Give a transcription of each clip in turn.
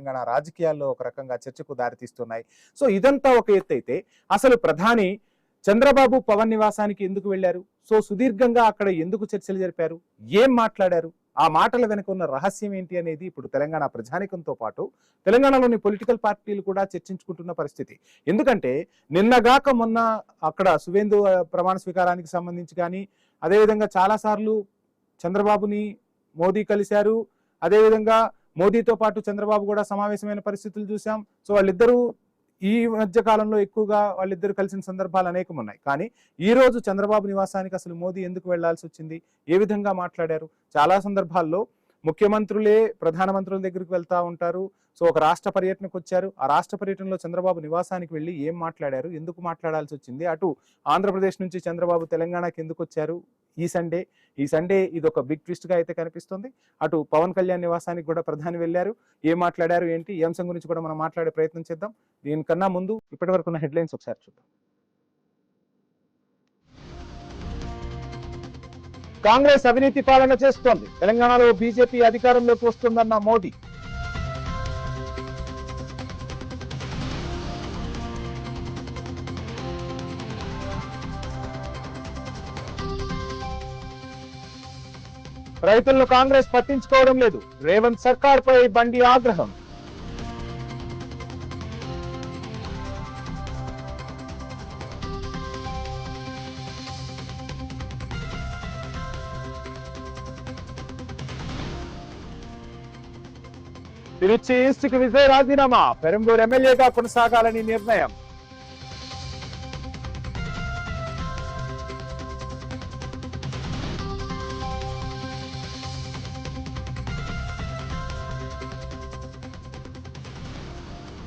తెలంగాణ రాజకీయాల్లో ఒక రకంగా చర్చకు దారితీస్తున్నాయి. సో ఇదంతా ఒక ఎత్తు అయితే అసలు ప్రధాని చంద్రబాబు పవన్ నివాసానికి ఎందుకు వెళ్లారు? సో సుదీర్ఘంగా అక్కడ ఎందుకు చర్చలు జరిపారు? ఏం మాట్లాడారు? ఆ మాటల వెనుక ఉన్న రహస్యం ఏంటి అనేది ఇప్పుడు తెలంగాణ ప్రజానికంతో పాటు తెలంగాణలోని పొలిటికల్ పార్టీలు కూడా చర్చించుకుంటున్న పరిస్థితి. ఎందుకంటే నిన్నగాక మొన్న అక్కడ సువేందు ప్రమాణ స్వీకారానికి సంబంధించి కానీ అదేవిధంగా చాలాసార్లు చంద్రబాబుని మోదీ కలిశారు. అదేవిధంగా మోదీతో పాటు చంద్రబాబు కూడా సమావేశమైన పరిస్థితులు చూసాం. సో వాళ్ళిద్దరూ ఈ మధ్య కాలంలో ఎక్కువగా వాళ్ళిద్దరు కలిసిన సందర్భాలు అనేకం ఉన్నాయి. కానీ ఈ రోజు చంద్రబాబు నివాసానికి అసలు మోదీ ఎందుకు వెళ్లాల్సి వచ్చింది? ఏ విధంగా మాట్లాడారు? చాలా సందర్భాల్లో ముఖ్యమంత్రులే ప్రధానమంత్రుల దగ్గరికి వెళ్తా ఉంటారు. సో ఒక రాష్ట్ర పర్యటనకు వచ్చారు. ఆ రాష్ట్ర పర్యటనలో చంద్రబాబు నివాసానికి వెళ్ళి ఏం మాట్లాడారు? ఎందుకు మాట్లాడాల్సి వచ్చింది? అటు ఆంధ్రప్రదేశ్ నుంచి చంద్రబాబు తెలంగాణకి ఎందుకు వచ్చారు ఈ సండే ఇది ఒక బిగ్ ట్విస్ట్ గా అయితే కనిపిస్తుంది. అటు పవన్ కళ్యాణ్ నివాసానికి కూడా ప్రధాని వెళ్ళారు. ఏం మాట్లాడారు ఏంటి ఈ అంశం గురించి కూడా మనం మాట్లాడే ప్రయత్నం చేద్దాం. దీనికన్నా ముందు ఇప్పటి వరకు ఉన్న హెడ్లైన్స్ ఒకసారి చూద్దాం. కాంగ్రెస్ అవినీతి పాలన చేస్తోంది, తెలంగాణలో బీజేపీ అధికారంలోకి వస్తుందన్న మోదీ. రైతులను కాంగ్రెస్ పట్టించుకోవడం లేదు, రేవంత్ సర్కార్ పై బండి ఆగ్రహం. తిరుచి ఈస్ట్కి విజయ్ రాజీనామా, పెరంబూర్ ఎమ్మెల్యేగా కొనసాగాలని నిర్ణయం.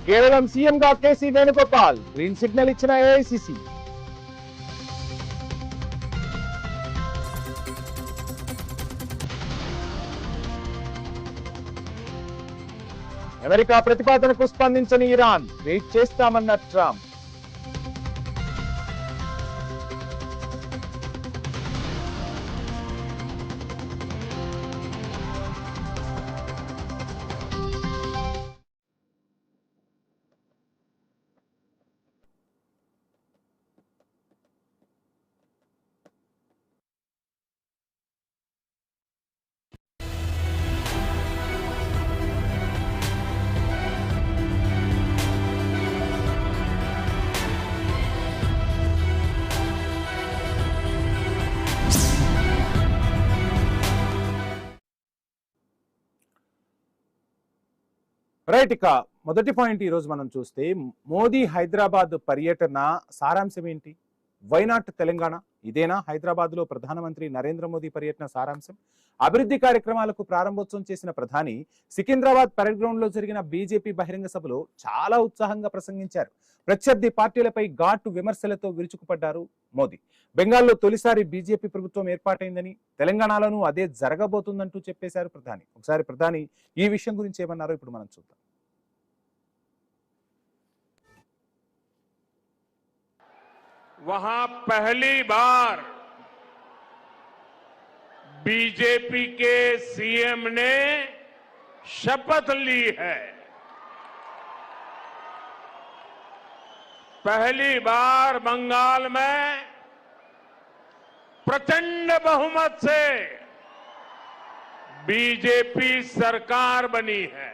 కేవలం సీఎంగా కేసీ వేణుగోపాల్, గ్రీన్ సిగ్నల్ ఇచ్చిన ఏఐసిసి. అమెరికా ప్రతిపాదనకు స్పందించని ఇరాన్, వెయిట్ చేస్తామన్న ట్రంప్. రైట్, ఇక మొదటి పాయింట్ ఈ రోజు మనం చూస్తే మోదీ హైదరాబాద్ పర్యటన సారాంశం ఏంటి? వైనాట్ తెలంగాణ? ఇదేనా హైదరాబాద్ లో ప్రధానమంత్రి నరేంద్ర మోదీ పర్యటన సారాంశం? అభివృద్ధి కార్యక్రమాలకు ప్రారంభోత్సవం చేసిన ప్రధాని సికింద్రాబాద్ పరేడ్ గ్రౌండ్ లో జరిగిన బీజేపీ బహిరంగ సభలో చాలా ఉత్సాహంగా ప్రసంగించారు. ప్రత్యర్థి పార్టీలపై ఘాటు విమర్శలతో విరుచుకుపడ్డారు మోదీ. బెంగాల్లో తొలిసారి బీజేపీ ప్రభుత్వం ఏర్పాటైందని, తెలంగాణలోనూ అదే జరగబోతుందంటూ చెప్పేశారు ప్రధాని. ఒకసారి ప్రధాని ఈ విషయం గురించి ఏమన్నారో ఇప్పుడు మనం చూద్దాం. वहां पहली बार बीजेपी के सीएम ने शपथ ली है। पहली बार बंगाल में प्रचंड बहुमत से बीजेपी सरकार बनी है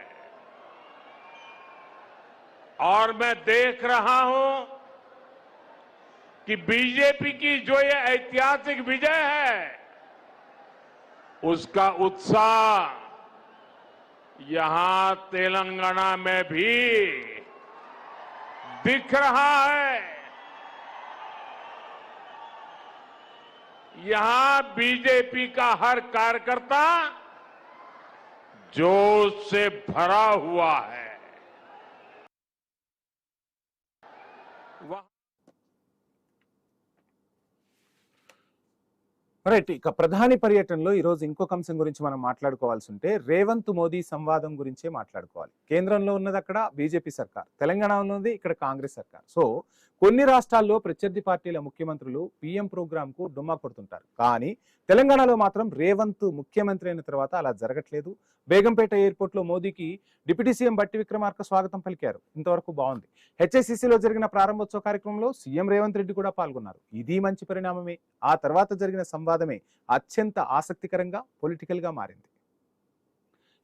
और मैं देख रहा हूं कि बीजेपी की जो ये ऐतिहासिक विजय है उसका उत्साह यहां तेलंगाना में भी दिख रहा है। यहां बीजेपी का हर कार्यकर्ता जोश से भरा हुआ है। రైట్. ఇక ప్రధాని పర్యటనలో ఈ రోజు ఇంకొక అంశం గురించి మనం మాట్లాడుకోవాల్సి ఉంటే రేవంత్ మోదీ సంవాదం గురించే మాట్లాడుకోవాలి. కేంద్రంలో ఉన్నది అక్కడ బీజేపీ సర్కార్, తెలంగాణలో ఉన్నది ఇక్కడ కాంగ్రెస్ సర్కార్. సో కొన్ని రాష్ట్రాల్లో ప్రత్యర్థి పార్టీల ముఖ్యమంత్రులు పీఎం ప్రోగ్రామ్ కు డుమ్మా కొడుతుంటారు. కానీ తెలంగాణలో మాత్రం రేవంత్ ముఖ్యమంత్రి అయిన తర్వాత అలా జరగట్లేదు. బేగంపేట ఎయిర్పోర్ట్ లో మోదీకి డిప్యూటీ సీఎం బట్టి విక్రమార్క స్వాగతం పలికారు. ఇంతవరకు బాగుంది. హెచ్ఎస్సిసిలో జరిగిన ప్రారంభోత్సవ కార్యక్రమంలో సీఎం రేవంత్ రెడ్డి కూడా పాల్గొన్నారు. ఇది మంచి పరిణామమే. ఆ తర్వాత జరిగిన సంవాదమే అత్యంత ఆసక్తికరంగా పొలిటికల్ గా మారింది.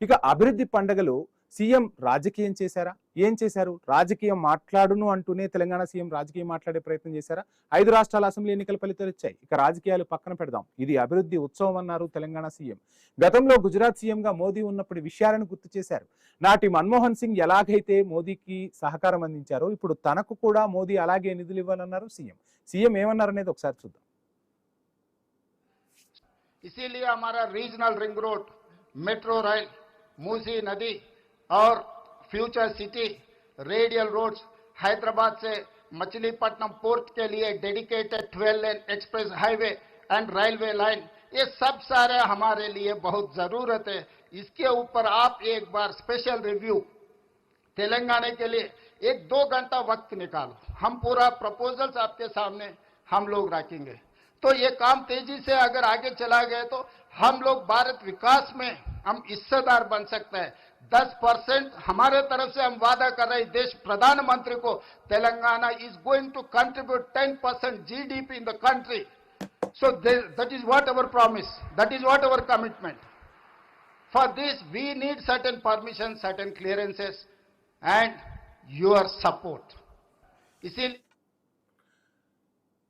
ఇక అభివృద్ధి పండగలు సీఎం రాజకీయం చేశారా? ఏం చేశారు? రాజకీయం మాట్లాడును అంటూనే తెలంగాణ సీఎం రాజకీయం మాట్లాడే ప్రయత్నం చేశారా? 5 రాష్ట్రాల అసెంబ్లీ ఎన్నికల ఫలితాలు వచ్చాయి. ఇక రాజకీయాలు పక్కన పెడదాం. ఇది అభివృద్ధి ఉత్సవం అన్నారు తెలంగాణ సీఎం. గతంలో గుజరాత్ సీఎంగా మోదీ ఉన్నప్పుడు విషయాలను గుర్తు చేశారు. నాటి మన్మోహన్ సింగ్ ఎలాగైతే మోదీకి సహకారం అందించారో ఇప్పుడు తనకు కూడా మోదీ అలాగే నిధులు ఇవ్వాలన్నారు సీఎం. సీఎం ఏమన్నారు అనేది ఒకసారి చూద్దాం. इसीलिए हमारा regional ring road, metro rail, Musi नदी और future city, radial roads, Hyderabad से मछलीपट्टनम पोर्ट के लिए dedicated 12 lane express highway and railway line, ये सब सारे हमारे लिए बहुत जरूरत है. इसके ऊपर आप एक बार स्पेशल रिव्यू तेलंगाना के लिए 1-2 घंटा वक्त निकालो. हम पूरा प्रपोजल्स आपके सामने हम लोग रखेंगे. तो ये काम तेजी से अगर आगे चला गया तो हम लोग भारत विकास में हम हिस्सेदार बन सकते हैं. 10% हमारे तरफ से हम वादा कर रहे हैं. देश प्रधानमंत्री को Telangana is going to contribute 10% GDP in the country. So that is what our promise, that is what our commitment. For this we need certain permissions, certain clearances and your support. इसीलिए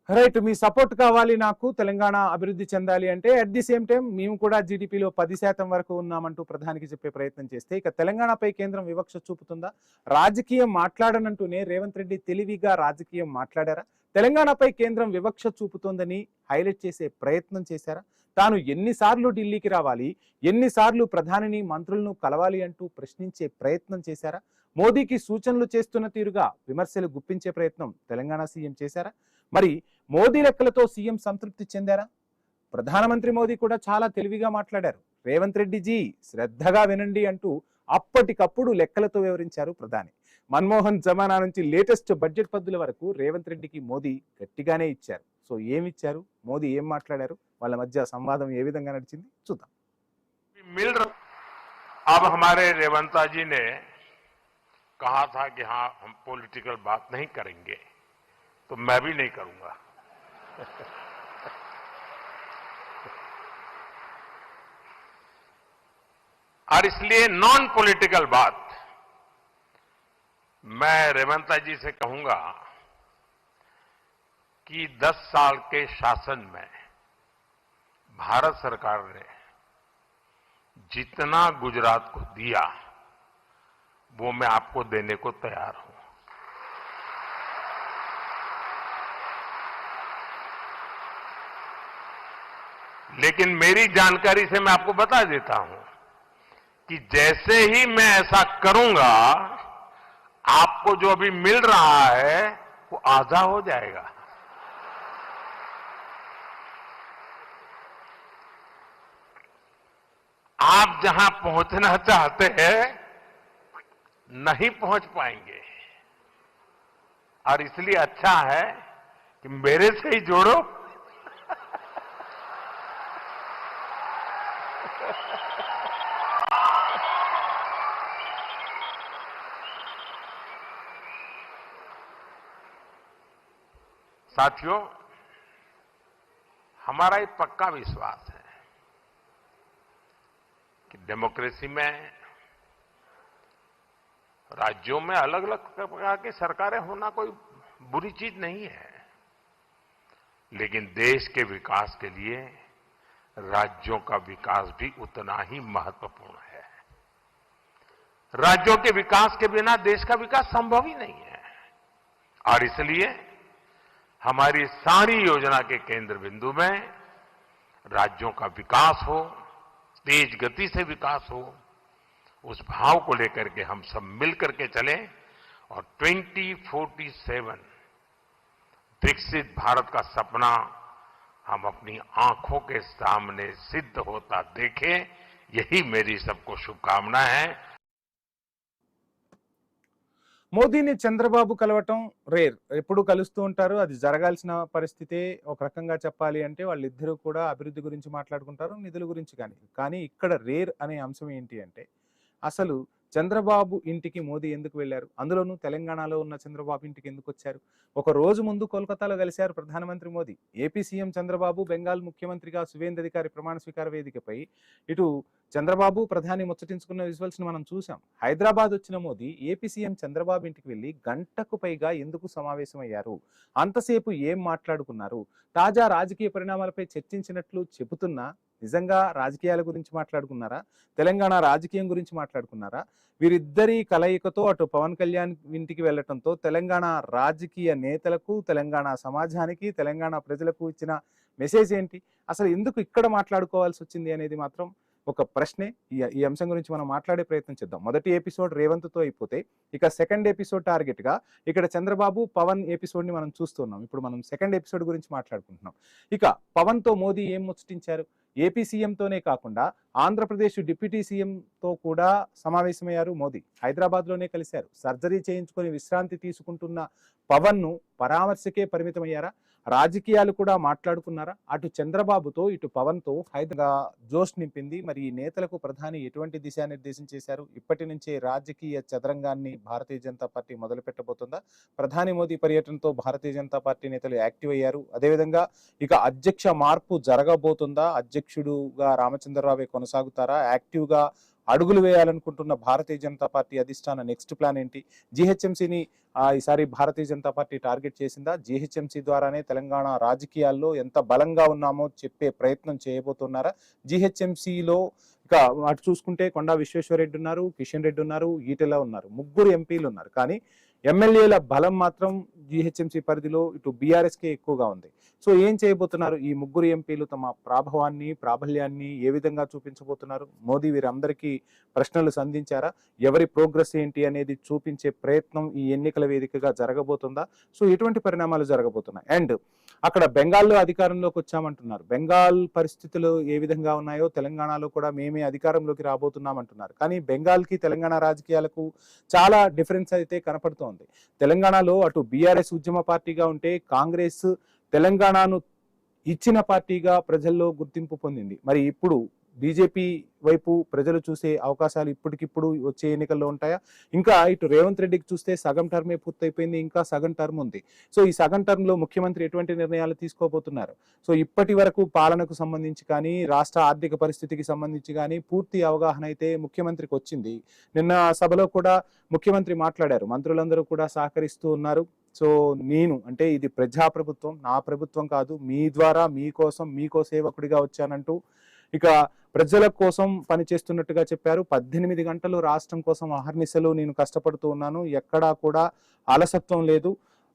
రైట్. మీ support కావాలి నాకు తెలంగాణ అభివృద్ధి చెందాలి అంటే. At the same time మేము కూడా జీడిపిలో 10% వరకు ఉన్నామంటూ ప్రధానికి చెప్పే ప్రయత్నం చేస్తే ఇక తెలంగాణపై కేంద్రం వివక్ష చూపుతుందా? రాజకీయం మాట్లాడనంటూనే రేవంత్ రెడ్డి తెలివిగా రాజకీయం మాట్లాడారా? తెలంగాణపై కేంద్రం వివక్ష చూపుతోందని హైలైట్ చేసే ప్రయత్నం చేశారా? తాను ఎన్నిసార్లు ఢిల్లీకి రావాలి, ఎన్నిసార్లు ప్రధానిని మంత్రులను కలవాలి అంటూ ప్రశ్నించే ప్రయత్నం చేశారా? మోదీకి సూచనలు చేస్తున్న తీరుగా విమర్శలు గుప్పించే ప్రయత్నం తెలంగాణ సీఎం చేశారా? మరి మోదీ లెక్కలతో సీఎం సంతృప్తి చెందారా? ప్రధానమంత్రి మోదీ కూడా చాలా తెలివిగా మాట్లాడారు. రేవంత్ రెడ్డిజీ శ్రద్ధగా వినండి అంటూ అప్పటికప్పుడు లెక్కలతో వివరించారు ప్రధాని. మన్మోహన్ జమానా నుంచి లేటెస్ట్ బడ్జెట్ పద్దుల వరకు రేవంత్ రెడ్డికి మోదీ గట్టిగానే ఇచ్చారు. సో ఏమిచ్చారు, మోదీ ఏం మాట్లాడారు, వాళ్ళ మధ్య సంవాదం ఏ విధంగా నడిచింది చూద్దాం. अब हमारे रेवंता जी ने कहा था कि हाँ हम पॉलिटिकल बात नहीं करेंगे, तो मैं भी नहीं करूंगा. और इसलिए नॉन पॉलिटिकल बात मैं रेवंता जी से कहूंगा कि 10 साल के शासन में भारत सरकार ने जितना गुजरात को दिया वो मैं आपको देने को तैयार हूं. लेकिन मेरी जानकारी से मैं आपको बता देता हूं कि जैसे ही मैं ऐसा करूंगा आपको जो अभी मिल रहा है वो आधा हो जाएगा. आप जहां पहुंचना चाहते हैं नहीं पहुंच पाएंगे. और इसलिए अच्छा है कि मेरे से ही जोड़ो. साथियों, हमारा एक पक्का विश्वास है कि डेमोक्रेसी में राज्यों में अलग अलग प्रकार की सरकारें होना कोई बुरी चीज नहीं है. लेकिन देश के विकास के लिए राज्यों का विकास भी उतना ही महत्वपूर्ण है. राज्यों के विकास के बिना देश का विकास संभव ही नहीं है. और इसलिए हमारी सारी योजना के केंद्र बिंदु में राज्यों का विकास हो, तेज गति से विकास हो, उस भाव को लेकर के हम सब मिलकर के चलें और 2047 विकसित भारत का सपना हम अपनी आंखों के सामने सिद्ध होता देखें, यही मेरी सबको शुभकामना है। మోదీని చంద్రబాబు కలవటం రేర్, ఎప్పుడు కలుస్తూ ఉంటారు, అది జరగాల్సిన పరిస్థితే. ఒక రకంగా చెప్పాలి అంటే వాళ్ళిద్దరూ కూడా అభివృద్ధి గురించి మాట్లాడుకుంటారు, నిధుల గురించి. కానీ ఇక్కడ రేర్ అనే అంశం ఏంటి అంటే, అసలు చంద్రబాబు ఇంటికి మోదీ ఎందుకు వెళ్ళారు, అందులోనూ తెలంగాణలో ఉన్న చంద్రబాబు ఇంటికి ఎందుకు వచ్చారు? ఒక రోజు ముందు కోల్కతాలో కలిశారు ప్రధానమంత్రి మోదీ. ఏపీ సీఎం చంద్రబాబు బెంగాల్ ముఖ్యమంత్రిగా సువేంద్ర అధికారి ప్రమాణ స్వీకార వేదికపై ఇటు చంద్రబాబు ప్రధాని ముచ్చటించుకున్న విజువల్స్ ని మనం చూసాం. హైదరాబాద్ వచ్చిన మోదీ ఏపీ సీఎం చంద్రబాబు ఇంటికి వెళ్లి గంటకు పైగా ఎందుకు సమావేశమయ్యారు, అంతసేపు ఏం మాట్లాడుకున్నారు, తాజా రాజకీయ పరిణామాలపై చర్చించినట్లు చెబుతున్నా నిజంగా రాజకీయాల గురించి మాట్లాడుకున్నారా, తెలంగాణ రాజకీయం గురించి మాట్లాడుకున్నారా? వీరిద్దరి కలయికతో అటు పవన్ కళ్యాణ్ ఇంటికి వెళ్లటంతో తెలంగాణ రాజకీయ నేతలకు, తెలంగాణ సమాజానికి, తెలంగాణ ప్రజలకు ఇచ్చిన మెసేజ్ ఏంటి, అసలు ఎందుకు ఇక్కడ మాట్లాడుకోవాల్సి వచ్చింది అనేది మాత్రం ఒక ప్రశ్నే. ఈ అంశం గురించి మనం మాట్లాడే ప్రయత్నం చేద్దాం. మొదటి ఎపిసోడ్ రేవంత్తో అయిపోతే ఇక సెకండ్ ఎపిసోడ్ టార్గెట్ గా ఇక్కడ చంద్రబాబు పవన్ ఎపిసోడ్ ని మనం చూస్తున్నాం. ఇప్పుడు మనం సెకండ్ ఎపిసోడ్ గురించి మాట్లాడుకుంటున్నాం. ఇక పవన్ తో మోదీ ఏం ముచ్చటించారు? ఏపీ సీఎంతోనే కాకుండా ఆంధ్రప్రదేశ్ డిప్యూటీ సీఎంతో కూడా సమావేశమయ్యారు మోదీ. హైదరాబాద్ లోనే కలిశారు. సర్జరీ చేయించుకొని విశ్రాంతి తీసుకుంటున్న పవన్ ను పరామర్శకే పరిమితమయ్యారా? రాజకీయాలు కూడా మాట్లాడుకున్నారా? అటు చంద్రబాబుతో ఇటు పవన్ తో హైదరాబాద్ జోష్ నింపింది. మరి ఈ నేతలకు ప్రధాని ఎటువంటి దిశానిర్దేశం చేశారు? ఇప్పటి నుంచే రాజకీయ చదరంగాన్ని భారతీయ జనతా పార్టీ మొదలు పెట్టబోతుందా? ప్రధాని మోదీ పర్యటనతో భారతీయ జనతా పార్టీ నేతలు యాక్టివ్ అయ్యారు. అదేవిధంగా ఇక అధ్యక్ష మార్పు జరగబోతుందా? అధ్యక్షుడుగా రామచంద్రరావే కొనసాగుతారా? యాక్టివ్ గా అడుగులు వేయాలనుకుంటున్న భారతీయ జనతా పార్టీ అధిష్టాన నెక్స్ట్ ప్లాన్ ఏంటి? జీహెచ్ఎంసీని ఈసారి భారతీయ జనతా పార్టీ టార్గెట్ చేసిందా? జీహెచ్ఎంసీ ద్వారానే తెలంగాణ రాజకీయాల్లో ఎంత బలంగా ఉన్నామో చెప్పే ప్రయత్నం చేయబోతున్నారా? జీహెచ్ఎంసీలో ఇక అటు చూసుకుంటే కొండా విశ్వేశ్వరరెడ్డి ఉన్నారు, కిషన్ రెడ్డి ఉన్నారు, ఈటెల ఉన్నారు, ముగ్గురు ఎంపీలు ఉన్నారు. కానీ ఎమ్మెల్యేల బలం మాత్రం జీహెచ్ఎంసీ పరిధిలో ఇటు బీఆర్ఎస్కే ఎక్కువగా ఉంది. సో ఏం చేయబోతున్నారు ఈ ముగ్గురు ఎంపీలు? తమ ప్రాభవాన్ని, ప్రాబల్యాన్ని ఏ విధంగా చూపించబోతున్నారు? మోదీ వీరందరికీ ప్రశ్నలు సంధించారా? ఎవరి ప్రోగ్రెస్ ఏంటి అనేది చూపించే ప్రయత్నం ఈ ఎన్నికల వేదికగా జరగబోతుందా? సో ఎటువంటి పరిణామాలు జరగబోతున్నాయి? అండ్ అక్కడ బెంగాల్లో అధికారంలోకి వచ్చామంటున్నారు. బెంగాల్ పరిస్థితులు ఏ విధంగా ఉన్నాయో తెలంగాణలో కూడా మేమే అధికారంలోకి రాబోతున్నామంటున్నారు. కానీ బెంగాల్కి తెలంగాణ రాజకీయాలకు చాలా డిఫరెన్స్ అయితే కనపడుతోంది. తెలంగాణలో అటు బీఆర్ఎస్ ఉద్యమ పార్టీగా ఉంటే కాంగ్రెస్ తెలంగాణను ఇచ్చిన పార్టీగా ప్రజల్లో గుర్తింపు పొందింది. మరి ఇప్పుడు బీజేపీ వైపు ప్రజలు చూసే అవకాశాలు ఇప్పటికిప్పుడు వచ్చే ఎన్నికల్లో ఉంటాయా? ఇంకా ఇటు రేవంత్ రెడ్డికి చూస్తే సగం టర్మే పూర్తయిపోయింది, ఇంకా సగం టర్మ్ ఉంది. సో ఈ సగం టర్మ్ లో ముఖ్యమంత్రి ఎటువంటి నిర్ణయాలు తీసుకోబోతున్నారు? సో ఇప్పటి వరకు పాలనకు సంబంధించి కానీ, రాష్ట్ర ఆర్థిక పరిస్థితికి సంబంధించి కానీ పూర్తి అవగాహన అయితే ముఖ్యమంత్రికి వచ్చింది. నిన్న సభలో కూడా ముఖ్యమంత్రి మాట్లాడారు, మంత్రులందరూ కూడా సహకరిస్తూ ఉన్నారు. సో నేను అంటే ఇది ప్రజాప్రభుత్వం, నా ప్రభుత్వం కాదు, మీ ద్వారా మీకోసం, మీకో సేవకుడిగా వచ్చానంటూ ఇక ప్రజల కోసం పనిచేస్తున్నట్టుగా చెప్పారు. 18 గంటలు రాష్ట్రం కోసం అహర్నిశలు నేను కష్టపడుతూ ఉన్నాను, ఎక్కడా కూడా అలసత్వం లేదు,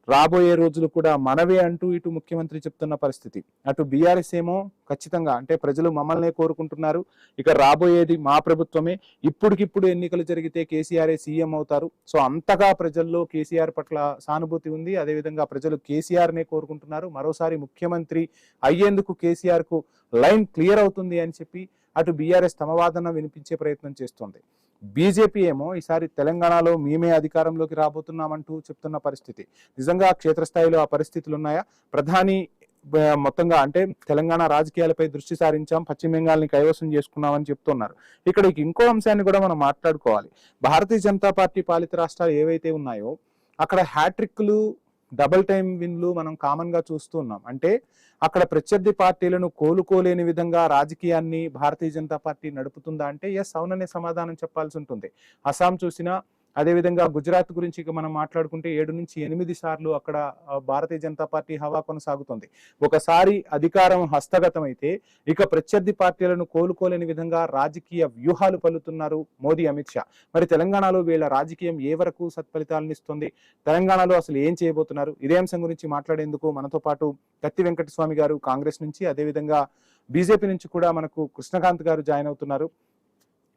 రాబోయే రోజులు కూడా మనవే అంటూ ఇటు ముఖ్యమంత్రి చెప్తున్న పరిస్థితి. అటు బీఆర్ఎస్ ఏమో ఖచ్చితంగా అంటే ప్రజలు మమ్మల్నే కోరుకుంటున్నారు, ఇక రాబోయేది మా ప్రభుత్వమే, ఇప్పటికిప్పుడు ఎన్నికలు జరిగితే కేసీఆర్ సీఎం అవుతారు. సో అంతగా ప్రజల్లో కేసీఆర్ పట్ల సానుభూతి ఉంది. అదేవిధంగా ప్రజలు కేసీఆర్ నే కోరుకుంటున్నారు. మరోసారి ముఖ్యమంత్రి అయ్యేందుకు కేసీఆర్ కు లైన్ క్లియర్ అవుతుంది అని చెప్పి అటు బీఆర్ఎస్ తమ వాదన వినిపించే ప్రయత్నం చేస్తోంది. బీజేపీ ఏమో ఈసారి తెలంగాణలో మేమే అధికారంలోకి రాబోతున్నామంటూ చెప్తున్న పరిస్థితి. నిజంగా క్షేత్రస్థాయిలో ఆ పరిస్థితులు ఉన్నాయా? ప్రధాని మొత్తంగా అంటే తెలంగాణ రాజకీయాలపై దృష్టి సారించాం, పశ్చిమ బెంగాల్ని కైవసం చేసుకున్నామని చెప్తున్నారు. ఇక్కడ ఇంకో అంశాన్ని కూడా మనం మాట్లాడుకోవాలి. భారతీయ జనతా పార్టీ పాలిత రాష్ట్రాలు ఏవైతే ఉన్నాయో అక్కడ హ్యాట్రిక్లు, డబుల్ టైం విన్లు మనం కామన్ గా చూస్తూ ఉన్నాం. అంటే అక్కడ ప్రత్యర్థి పార్టీలను కోలుకోలేని విధంగా రాజకీయాన్ని భారతీయ జనతా పార్టీ నడుపుతుందా అంటే ఎస్, అవుననే సమాధానం చెప్పాల్సి ఉంటుంది. అస్సాం చూసినా, అదేవిధంగా గుజరాత్ గురించి ఇక మనం మాట్లాడుకుంటే 7 నుంచి 8 సార్లు అక్కడ భారతీయ జనతా పార్టీ హవా కొనసాగుతుంది. ఒకసారి అధికారం హస్తగతం అయితే ఇక ప్రత్యర్థి పార్టీలను కోలుకోలేని విధంగా రాజకీయ వ్యూహాలు పలుతున్నారు మోదీ, అమిత్ షా. మరి తెలంగాణలో వీళ్ళ రాజకీయం ఏ వరకు సత్ఫలితాలను ఇస్తుంది? తెలంగాణలో అసలు ఏం చేయబోతున్నారు? ఇదే అంశం గురించి మాట్లాడేందుకు మనతో పాటు కత్తి వెంకటస్వామి గారు కాంగ్రెస్ నుంచి, అదేవిధంగా బీజేపీ నుంచి కూడా మనకు కృష్ణకాంత్ గారు జాయిన్ అవుతున్నారు.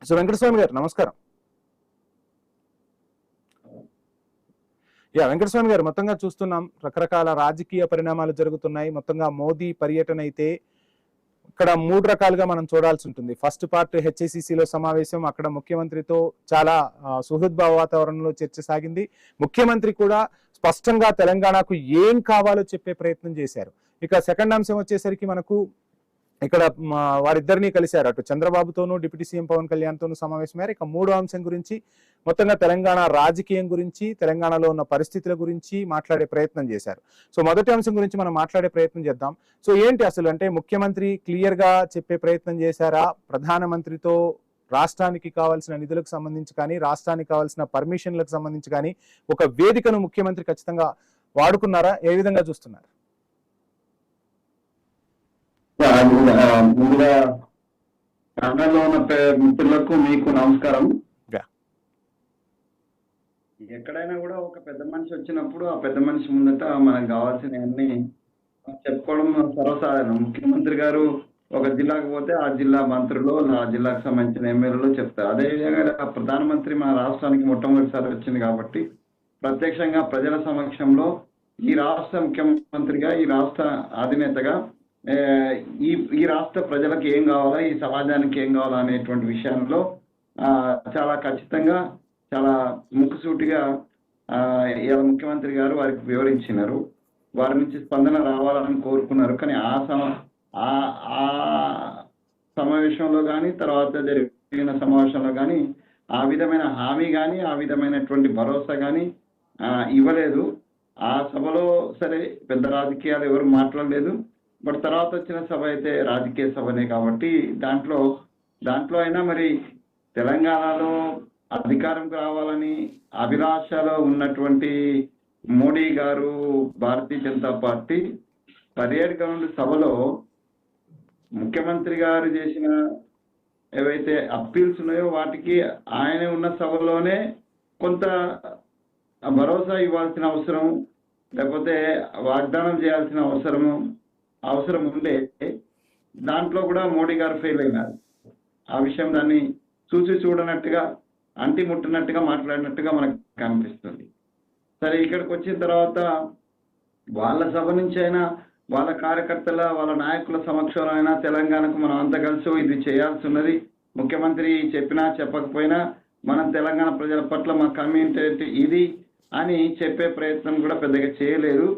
సో వెంకటస్వామి గారు నమస్కారం. వెంకటస్వామి గారు, మొత్తంగా చూస్తున్నాం రకరకాల రాజకీయ పరిణామాలు జరుగుతున్నాయి. మొత్తంగా మోదీ పర్యటన అయితే ఇక్కడ 3 రకాలుగా మనం చూడాల్సి ఉంటుంది. ఫస్ట్ పార్ట్ హెచ్ఐసిసిలో సమావేశం, అక్కడ ముఖ్యమంత్రితో చాలా సుహృద్భావ వాతావరణంలో చర్చ సాగింది. ముఖ్యమంత్రి కూడా స్పష్టంగా తెలంగాణకు ఏం కావాలో చెప్పే ప్రయత్నం చేశారు. ఇక సెకండ్ అంశం వచ్చేసరికి మనకు ఇక్కడ వారిద్దరినీ కలిశారు. అటు చంద్రబాబుతోనూ డిప్యూటీ సీఎం పవన్ కళ్యాణ్ తోనూ సమావేశమయ్యారు. ఇక మూడో అంశం గురించి మొత్తంగా తెలంగాణ రాజకీయం గురించి, తెలంగాణలో ఉన్న పరిస్థితుల గురించి మాట్లాడే ప్రయత్నం చేశారు. సో మొదటి అంశం గురించి మనం మాట్లాడే ప్రయత్నం చేద్దాం. సో ఏంటి అసలు అంటే ముఖ్యమంత్రి క్లియర్ గా చెప్పే ప్రయత్నం చేశారా? ప్రధానమంత్రితో రాష్ట్రానికి కావాల్సిన నిధులకు సంబంధించి కానీ, రాష్ట్రానికి కావాల్సిన పర్మిషన్లకు సంబంధించి కానీ ఒక వేదికను ముఖ్యమంత్రి ఖచ్చితంగా వాడుకున్నారా? ఏ విధంగా చూస్తున్నారు? ముందుగా కన్నడలో ఉన్న మిత్రులకు మీకు నమస్కారం. ఎక్కడైనా కూడా ఒక పెద్ద మనిషి వచ్చినప్పుడు ఆ పెద్ద మనిషి ముందట మనకు కావాల్సినవన్నీ చెప్పుకోవడం సర్వసాధారణం. ముఖ్యమంత్రి గారు ఒక జిల్లాకు పోతే ఆ జిల్లా మంత్రులు, ఆ జిల్లాకు సంబంధించిన ఎమ్మెల్యేలు చెప్తారు. అదేవిధంగా ప్రధానమంత్రి మన రాష్ట్రానికి మొట్టమొదటిసారి వచ్చింది కాబట్టి ప్రత్యక్షంగా ప్రజల సమక్షంలో ఈ రాష్ట్ర ముఖ్యమంత్రిగా, ఈ రాష్ట్ర అధినేతగా ఈ రాష్ట్ర ప్రజలకు ఏం కావాలా, ఈ సమాజానికి ఏం కావాలా అనేటువంటి విషయంలో చాలా ఖచ్చితంగా, చాలా ముక్కుసూటిగా ఇలా ముఖ్యమంత్రి గారు వారికి వివరించినారు. వారి నుంచి స్పందన రావాలని కోరుకున్నారు. కానీ ఆ సమావేశంలో కానీ, తర్వాత జరిగిన సమావేశంలో కానీ ఆ విధమైన హామీ కానీ, ఆ విధమైనటువంటి భరోసా కానీ ఇవ్వలేదు. ఆ సభలో సరే పెద్ద రాజకీయాలు ఎవరు మాట్లాడలేదు. బట్ తర్వాత వచ్చిన సభ అయితే రాజకీయ సభనే కాబట్టి దాంట్లో అయినా మరి తెలంగాణలో అధికారంకి రావాలని అభిలాషలో ఉన్నటువంటి మోడీ గారు, భారతీయ జనతా పార్టీ పర్యాటక సభలో ముఖ్యమంత్రి గారు చేసిన ఏవైతే అప్పీల్స్ ఉన్నాయో వాటికి ఆయన ఉన్న సభలోనే కొంత భరోసా ఇవ్వాల్సిన అవసరం, లేకపోతే వాగ్దానం చేయాల్సిన అవసరం ఉండే, దాంట్లో కూడా మోడీ గారు ఫెయిల్ అయినారు. ఆ విషయం దాన్ని చూడనట్టుగా, అంటి ముట్టినట్టుగా మాట్లాడినట్టుగా మనకు కనిపిస్తుంది. సరే, ఇక్కడికి వచ్చిన తర్వాత వాళ్ళ సభ నుంచి అయినా, వాళ్ళ కార్యకర్తల, వాళ్ళ నాయకుల సమక్షంలో అయినా తెలంగాణకు మనం అంతా కలిసి ఇది చేయాల్సి ఉన్నది. ముఖ్యమంత్రి చెప్పినా చెప్పకపోయినా మనం తెలంగాణ ప్రజల పట్ల మా కమ్యూనిటీ ఇది అని చెప్పే ప్రయత్నం కూడా పెద్దగా చేయలేదు.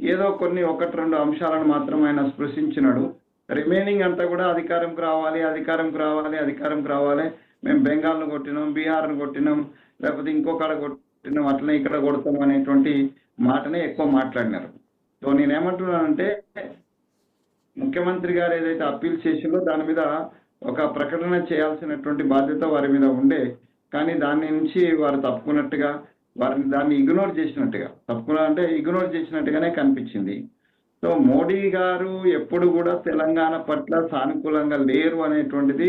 ఏదో కొన్ని 1-2 అంశాలను మాత్రం ఆయన స్పృశించినాడు. రిమైనింగ్ అంతా కూడా అధికారంకి రావాలి, మేము బెంగాల్ను కొట్టినాం, బీహార్ను కొట్టినాం, లేకపోతే ఇంకొకడ కొట్టినాం, అట్లనే ఇక్కడ కొడతాం అనేటువంటి మాటనే ఎక్కువ మాట్లాడినారు. సో నేనేమంటున్నానంటే, ముఖ్యమంత్రి గారు ఏదైతే అప్పీల్ చేసిందో దాని మీద ఒక ప్రకటన చేయాల్సినటువంటి బాధ్యత వారి మీద ఉండే, కానీ దాని నుంచి వారు తప్పుకున్నట్టుగా, దాన్ని ఇగ్నోర్ చేసినట్టుగానే కనిపించింది. సో మోడీ గారు ఎప్పుడు కూడా తెలంగాణ పట్ల సానుకూలంగా లేరు అనేటువంటిది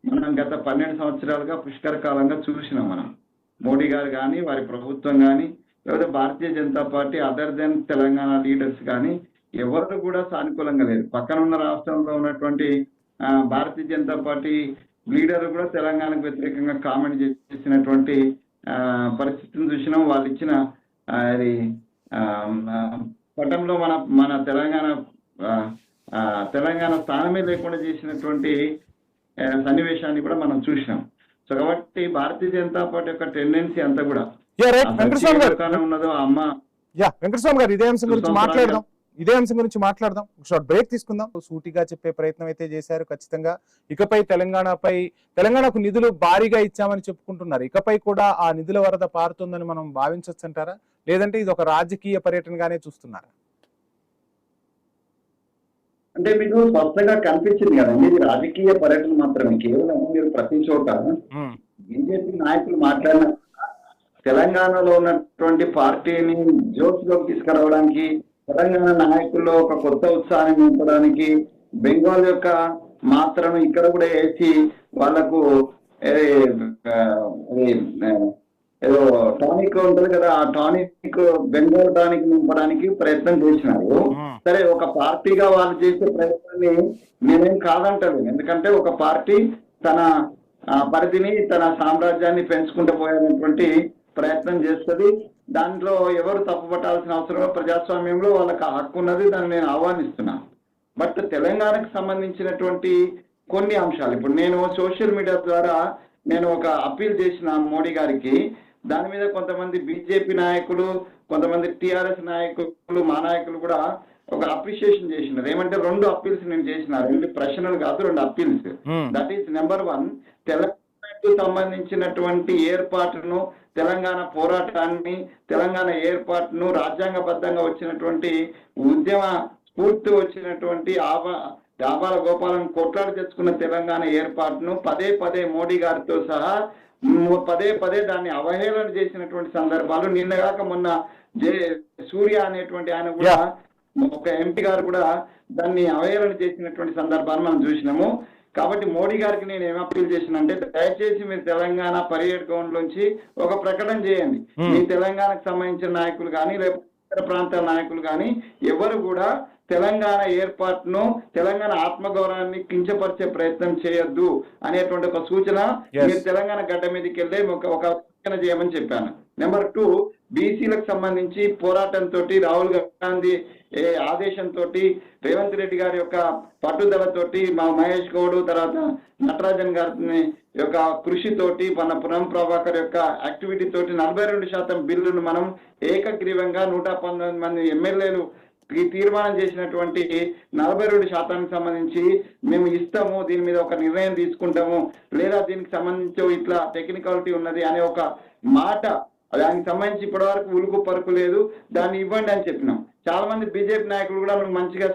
మనం గత 12 సంవత్సరాలుగా పుష్కర కాలంగా చూసినాం. మనం మోడీ గారు కానీ, వారి ప్రభుత్వం కానీ, లేకపోతే Bharatiya Janata Party other than Telangana leaders కానీ ఎవరు కూడా సానుకూలంగా లేరు. పక్కన ఉన్న రాష్ట్రంలో ఉన్నటువంటి భారతీయ జనతా పార్టీ లీడర్ కూడా తెలంగాణకు వ్యతిరేకంగా కామెంట్ చేసినటువంటి పరిస్థితిని చూసినాం. వాళ్ళు ఇచ్చిన అది పటంలో మన తెలంగాణ స్థానమే లేకుండా చేసినటువంటి సన్నివేశాన్ని కూడా మనం చూసినాం. సో కాబట్టి భారతీయ జనతా పార్టీ యొక్క టెండెన్సీ అంతా కూడా ఉన్నదో అమ్మ. వెంకటస్వామి గారు, ఇదే అంశం గురించి మాట్లాడదాం. షార్ట్ బ్రేక్ తీసుకుందాం. సూటిగా చెప్పే ప్రయత్నం అయితే చేశారు. ఖచ్చితంగా ఇకపై తెలంగాణకు నిధులు భారీగా ఇచ్చామని చెప్పుకుంటున్నారు. ఇకపై కూడా ఆ నిధుల వరద పారుతుందని మనం భావించవచ్చు అంటారా, లేదంటే ఇది ఒక రాజకీయ పర్యటనగానే చూస్తున్నారా? అంటే మీకు స్పష్టంగా కనిపించింది కదండి, ఇది రాజకీయ పర్యటన మాత్రమే. కేవలం మీరు ప్రతి చోట బీజేపీ నాయకులు మాట్లాడిన తెలంగాణలో ఉన్నటువంటి పార్టీని జోష్లోకి తీసుకురావడానికి, తెలంగాణ నాయకుల్లో ఒక కొత్త ఉత్సాహాన్ని నింపడానికి, బెంగాల్ యొక్క మాత్రను ఇక్కడ కూడా వేసి వాళ్లకు ఏదో టానిక్ ఉంటుంది కదా, ఆ టానిక్ బెంగాల్ టానిక్ నింపడానికి ప్రయత్నం చేసినారు. సరే, ఒక పార్టీగా వాళ్ళు చేసే ప్రయత్నాన్ని నేనేం కాదంటాను. ఎందుకంటే ఒక పార్టీ తన పరిధిని, తన సామ్రాజ్యాన్ని పెంచుకుంటూ పోయేటువంటి ప్రయత్నం చేస్తుంది. దాంట్లో ఎవరు తప్పుపట్టాల్సిన అవసరం, ప్రజాస్వామ్యంలో వాళ్ళకి ఆ హక్కు ఉన్నది, దాన్ని నేను ఆహ్వానిస్తున్నాను. బట్ తెలంగాణకు సంబంధించినటువంటి కొన్ని అంశాలు ఇప్పుడు నేను సోషల్ మీడియా ద్వారా నేను ఒక అప్పీల్ చేసిన మోడీ గారికి. దాని మీద కొంతమంది బీజేపీ నాయకులు, కొంతమంది టిఆర్ఎస్ నాయకులు, మా నాయకులు కూడా ఒక అప్రిషియేషన్ చేసినారు. ఏమంటే 2 అప్పీల్స్ నేను చేసిన, 2 ప్రశ్నలు కాదు, 2 అప్పీల్స్. దట్ ఈస్ నెంబర్ 1, తెలంగాణకు సంబంధించినటువంటి ఏర్పాటును, తెలంగాణ పోరాటాన్ని, తెలంగాణ ఏర్పాటును, రాజ్యాంగబద్ధంగా వచ్చినటువంటి ఉద్యమ స్ఫూర్తి వచ్చినటువంటి ఆబాల గోపాలను కొట్లాడి తెచ్చుకున్న తెలంగాణ ఏర్పాటును పదే పదే మోడీ గారితో సహా పదే దాన్ని అవహేళన చేసినటువంటి సందర్భాలు. నిన్నగాక మొన్న సూర్య అనేటువంటి ఆయన కూడా, ఒక ఎంపీ గారు కూడా దాన్ని అవహేళన చేసినటువంటి సందర్భాలు మనం చూసినాము. కాబట్టి మోడీ గారికి నేను ఏం అప్పీల్ చేసినంటే, దయచేసి మీరు తెలంగాణ పర్యాటకంలోంచి ఒక ప్రకటన చేయండి. మీ తెలంగాణకు సంబంధించిన నాయకులు కానీ, లేకపోతే ఇతర ప్రాంతాల నాయకులు కానీ ఎవరు కూడా తెలంగాణ ఏర్పాటును, తెలంగాణ ఆత్మగౌరవాన్ని కించపరిచే ప్రయత్నం చేయొద్దు అనేటువంటి ఒక సూచన మీరు తెలంగాణ గడ్డ మీదకి వెళ్ళి ఒక సూచన చేయమని చెప్పాను. నెంబర్ 2, బీసీలకు సంబంధించి పోరాటంతో, రాహుల్ గాంధీ ఆదేశంతో, రేవంత్ రెడ్డి గారి యొక్క పట్టుదలతోటి, మా మహేష్ గౌడ్, తర్వాత నటరాజన్ గారి యొక్క కృషితోటి, మన పురం ప్రభాకర్ యొక్క యాక్టివిటీ తోటి 42% బిల్లును మనం ఏకగ్రీవంగా 119 మంది ఎమ్మెల్యేలు తీర్మానం చేసినటువంటి 42% సంబంధించి మేము ఇస్తాము, దీని మీద ఒక నిర్ణయం తీసుకుంటాము, లేదా దీనికి సంబంధించి ఇట్లా టెక్నికాలిటీ ఉన్నది అనే ఒక మాట, దానికి సంబంధించి ఇప్పటి వరకు ఉలుకు పరుకు లేదు, దాన్ని ఇవ్వండి అని చెప్పినాం. చాలా మంది బీజేపీ నాయకులు కూడా మనకు మంచిగా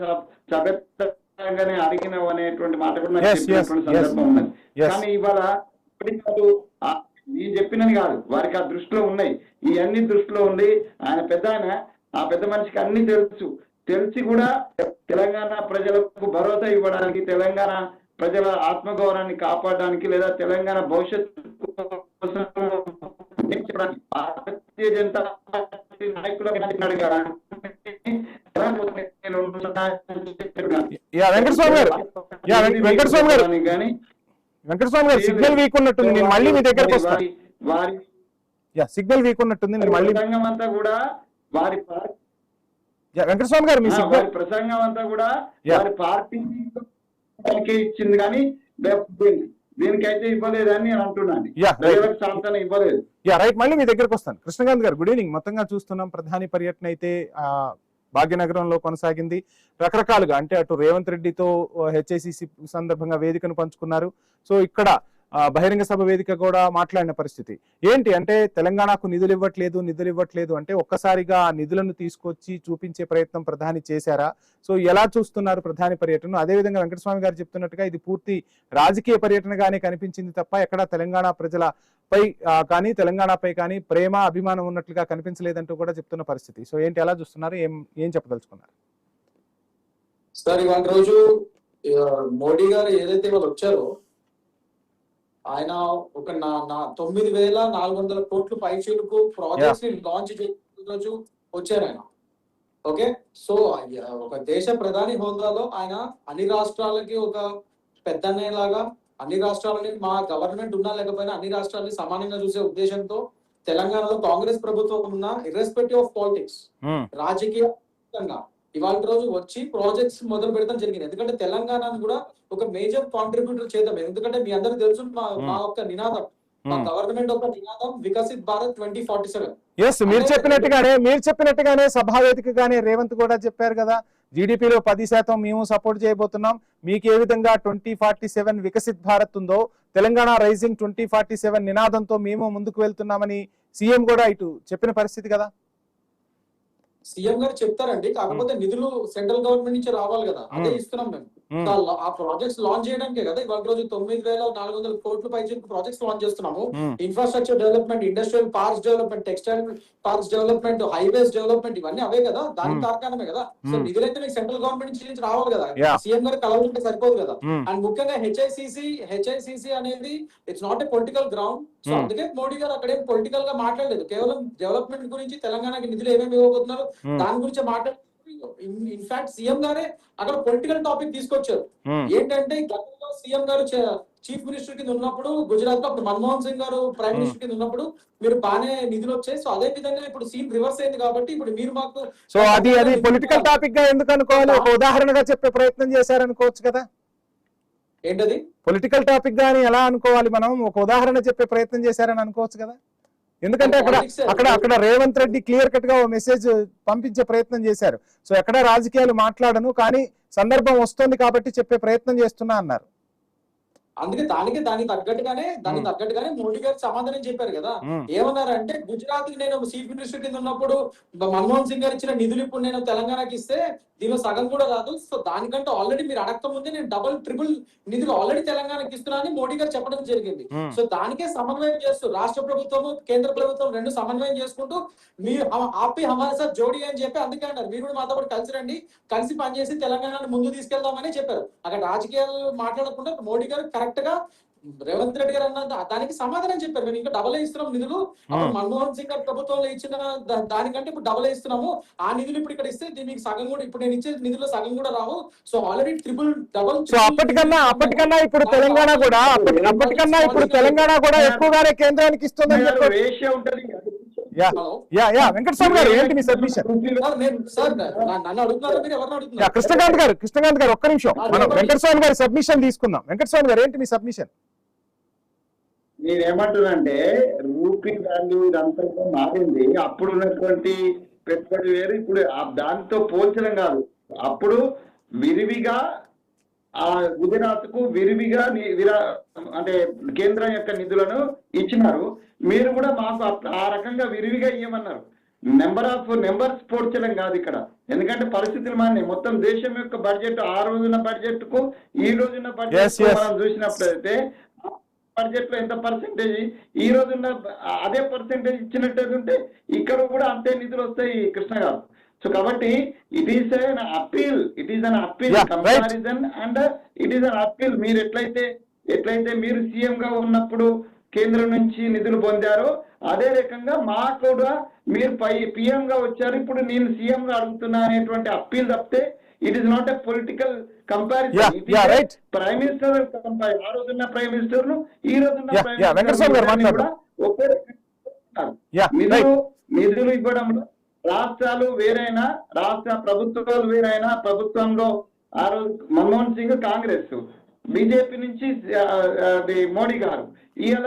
సభ్యంగానే అడిగినావు అనేటువంటి మాట కూడా నాకు చెప్పినటువంటి సందర్భం ఉన్నది. కానీ ఇవాళ నేను చెప్పినని కాదు, వారికి ఆ దృష్టిలో ఉన్నాయి, ఈ అన్ని దృష్టిలో ఉంది. ఆయన పెద్ద ఆ పెద్ద మనిషికి అన్ని తెలిసి కూడా తెలంగాణ ప్రజలకు భరోసా ఇవ్వడానికి, తెలంగాణ ప్రజల ఆత్మగౌరవాన్ని కాపాడడానికి, లేదా తెలంగాణ భవిష్యత్తు భారతీయ జనతా పార్టీ నాయకులు వెంకటస్వామి గారు సిగ్నల్ వీక్ ఉన్నట్టుంది, నేను మళ్ళీ మీ దగ్గరకు వస్తాను. వారి సిగ్నల్ వీక్ ఉన్నట్టుంది, నేను మళ్ళీ ప్రసంగం అంతా కూడా వారి వెంకటస్వామి గారు మీ సిగ్నల్ ప్రసంగం అంతా కూడా వారి పార్టీకి ఇచ్చింది, కానీ దీనికైతే ఇవ్వలేదని నేను అంటున్నాను. సాంతన ఇవ్వలేదు. రైట్, మళ్ళీ మీ దగ్గరకు వస్తాను. కృష్ణకాంత్ గారు, గుడ్ ఈవినింగ్. మొత్తంగా చూస్తున్నాం, ప్రధాని పర్యటన అయితే భాగ్యనగరంలో కొనసాగింది. రకరకాలుగా అంటే అటు రేవంత్ రెడ్డితో హెచ్ఐసిసి సందర్భంగా వేదికను పంచుకున్నారు. సో ఇక్కడ బహిరంగ సభ వేదిక కూడా మాట్లాడిన పరిస్థితి ఏంటి అంటే, తెలంగాణకు నిధులు ఇవ్వట్లేదు అంటే ఒక్కసారిగా ఆ నిధులను తీసుకొచ్చి చూపించే ప్రయత్నం ప్రధాని చేశారా? సో ఎలా చూస్తున్నారు ప్రధాని పర్యటన? అదేవిధంగా వెంకటస్వామి గారు చెప్తున్నట్టుగా ఇది పూర్తి రాజకీయ పర్యటనగానే కనిపించింది తప్ప ఎక్కడ తెలంగాణ ప్రజలపై కానీ తెలంగాణపై కానీ ప్రేమ అభిమానం ఉన్నట్లుగా కనిపించలేదంటూ కూడా చెప్తున్న పరిస్థితి. సో ఏంటి, ఎలా చూస్తున్నారు, ఏం చెప్పదలుచుకున్నారు? సార్, ఇవాళ రోజు మోడీ గారు ఏదైతే వాళ్ళు వచ్చారో, ఆయన ఒక 9,400 కోట్లు పైచీలకు ప్రాజెక్ట్స్ ని లాంచ్ చేసిన రోజు వచ్చారు ఆయన. ఓకే, సో ఒక దేశ ప్రధాని హోదాలో ఆయన అన్ని రాష్ట్రాలకి ఒక పెద్దన్నయ్యలాగా, అన్ని రాష్ట్రాలని మా గవర్నమెంట్ ఉన్నా లేకపోయినా అన్ని రాష్ట్రాలని సమానంగా చూసే ఉద్దేశంతో తెలంగాణలో కాంగ్రెస్ ప్రభుత్వం ఉన్న ఇర్రెస్పెక్టివ్ ఆఫ్ పాలిటిక్స్, రాజకీయంగా ఇవాళ రోజు వచ్చి ప్రాజెక్ట్స్ మొదలు పెడతాం జరిగింది. ఎందుకంటే తెలంగాణను కూడా ఒక మేజర్ కాంట్రిబ్యూటర్ చేద్దాం. ఎందుకంటే మీ అందరికి తెలుసు మా యొక్క నినాదం, మా గవర్నమెంట్ యొక్క నినాదం వికసిత్ భారత్ 2047. మీరు చెప్పినట్టుగానే సభావేదికగానే రేవంత్ కూడా చెప్పారు కదా, జీడిపిలో 10% మేము సపోర్ట్ చేయబోతున్నాం. మీకు ఏ విధంగా 2047 వికసిత్ భారత్ ఉందో, తెలంగాణ రైజింగ్ 2047 నినాదంతో మేము ముందుకు వెళ్తున్నామని సీఎం కూడా ఇటు చెప్పిన పరిస్థితి కదా. సీఎం గారు చెప్తారండి, కాకపోతే నిధులు సెంట్రల్ గవర్నమెంట్ నుంచి రావాలి కదా, అదే ఇస్తున్నాం మేము. ఆ ప్రాజెక్ట్స్ లాంచ్ చేయడానికే కదా ఇవాళ రోజు 9,400 కోట్ల పైకి ప్రాజెక్ట్స్ లాంచ్ చేస్తున్నాము. Infrastructure development, industrial parks development, textile parks development, highways development, ఇవన్నీ అవే కదా, దానికి కారణమే కదా. సో నిధులైతే మీకు సెంట్రల్ గవర్నమెంట్ నుంచి రావాలి కదా, సీఎం గారు కలవాలంటే సరిపోదు కదా. అండ్ ముఖ్యంగా హెచ్ఐసిసి అనేది it's not a political ground. So అందుకే మోడీ గారు అక్కడేం పొలిటికల్ గా మాట్లాడలేదు, కేవలం డెవలప్మెంట్ గురించి, తెలంగాణకి నిధులు ఏమేమి ఇవ్వబోతున్నారు దాని గురించి మాట్లాడు. ఇన్ఫాక్ట్ సీఎం గారే అక్కడ పొలిటికల్ టాపిక్ తీసుకొచ్చారు. ఏంటంటే గతంలో సీఎం గారు చీఫ్ మినిస్టర్ కింద ఉన్నప్పుడు గుజరాత్ లో అప్పుడు మన్మోహన్ సింగ్ గారు ప్రైమ్ మినిస్టర్ కింద ఉన్నప్పుడు మీరు బాగానే నిధులు వచ్చాయి. సో అదే విధంగా ఇప్పుడు సీన్ రివర్స్ అయింది కాబట్టి ఇప్పుడు మీరు మాకు సో అది పొలిటికల్ టాపిక్ గా ఎందుకు అనుకోవాలి? ఒక ఉదాహరణగా చెప్పే ప్రయత్నం చేశారనుకోవచ్చు కదా. ఏంటది పొలిటికల్ టాపిక్ గా ఎలా అనుకోవాలి? మనం ఒక ఉదాహరణ చెప్పే ప్రయత్నం చేశారని అనుకోవచ్చు కదా. ఎందుకంటే అక్కడ రేవంత్ రెడ్డి క్లియర్ కట్ గా ఓ మెసేజ్ పంపించే ప్రయత్నం చేశారు. సో ఎక్కడ రాజకీయాలు మాట్లాడను, కానీ సందర్భం వస్తుంది కాబట్టి చెప్పే ప్రయత్నం చేస్తున్నా అన్నారు. అందుకే దానికి తగ్గట్టుగానే మోడీ గారు సమాధానం చెప్పారు కదా. ఏమన్నారంటే గుజరాత్ కి నేను చీఫ్ మినిస్టర్ కింద ఉన్నప్పుడు మన్మోహన్ సింగ్ గారు ఇచ్చిన నిధులు ఇప్పుడు నేను తెలంగాణకి ఇస్తే దీనిలో సగం కూడా రాదు. సో దానికంటే ఆల్రెడీ మీరు అడగక ముందే నేను డబుల్ ట్రిపుల్ నిధులు ఆల్రెడీ తెలంగాణకి ఇస్తున్నా అని మోడీ గారు చెప్పడం జరిగింది. సో దానికే సమన్వయం చేస్తూ రాష్ట్ర ప్రభుత్వము కేంద్ర ప్రభుత్వం రెండు సమన్వయం చేసుకుంటూ మీరు ఆపి హమారే సాత్ జోడీ అని చెప్పి అందుకే అన్నారు మీరు కూడా మాతో పాటు కలిసి రండి, కలిసి పనిచేసి తెలంగాణను ముందు తీసుకెళ్దామని చెప్పారు. అక్కడ రాజకీయాలు మాట్లాడకుండా మోడీ గారు కరెక్ట్ గా రేవంత్ రెడ్డి గారు అన్న దానికి సమాధానం చెప్పారు. మేము ఇంకా డబల్ ఇస్తున్నాం నిధులు, మన్మోహన్ సింగ్ గారి ప్రభుత్వంలో ఇచ్చిన దానికంటే ఇప్పుడు డబల్ ఇస్తున్నాము, ఆ నిధులు ఇప్పుడు ఇక్కడ ఇస్తే దీనికి సగం కూడా ఇప్పుడు నేను ఇచ్చే నిధుల్లో సగం కూడా రావు. So already double. సో అప్పటికన్నా ఇప్పుడు తెలంగాణ కూడా ఎక్కువగానే కేంద్రానికి ఇస్తుందని చెప్పారు. వెంకటస్వామి గారు ఏంటి మీ సబ్మిషన్? కృష్ణకాంత్ గారు ఒక్క నిమిషం, మనం వెంకటస్వామి గారి సబ్మిషన్ తీసుకుందాం. వెంకటస్వామి గారు ఏంటి మీ సబ్మిషన్? నేనేమంటున్నానంటే రూపీ వాల్యూ ఇదంతా మారింది. అప్పుడు ఉన్నటువంటి పెట్టుబడి వేరు, ఇప్పుడు దానితో పోల్చడం కాదు. అప్పుడు విరివిగా ఆ గుజరాత్ కు విరివిగా అంటే కేంద్రం యొక్క నిధులను ఇచ్చినారు. మీరు కూడా మాకు ఆ రకంగా విరివిగా ఇవ్వమన్నారు. నెంబర్స్ పోల్చడం కాదు ఇక్కడ. ఎందుకంటే పరిస్థితులు మారినాయి. మొత్తం దేశం యొక్క బడ్జెట్ ఆ రోజున్న బడ్జెట్ కు ఈ రోజున్న బడ్జెట్ మనం చూసినప్పుడైతే బడ్జెట్ లో ఎంత పర్సెంటేజ్ ఈ రోజున్న అదే పర్సెంటేజ్ ఇచ్చినట్టు ఉంటే ఇక్కడ కూడా అంతే నిధులు వస్తాయి కృష్ణ గారు. సో కాబట్టి it is an appeal comparison and it is an appeal. మీరు ఎట్లయితే మీరు సీఎం గా ఉన్నప్పుడు కేంద్రం నుంచి నిధులు పొందారో అదే రకంగా మాకు కూడా మీరు పిఎం గా వచ్చారు, ఇప్పుడు నేను సీఎం గా అడుగుతున్నా అనేటువంటి అప్పీల్ తప్పితే it is not a political comparison. Prime minister ఆ రోజున్న ప్రైమ్ మినిస్టర్ ను ఈ రోజున్న నిధులు ఇవ్వడంలో రాష్ట్రాలు వేరైనా రాష్ట్ర ప్రభుత్వాలు వేరైనా ప్రభుత్వంలో ఆ రోజు మన్మోహన్ సింగ్ కాంగ్రెస్, బీజేపీ నుంచి మోడీ గారు, ఇక్కడ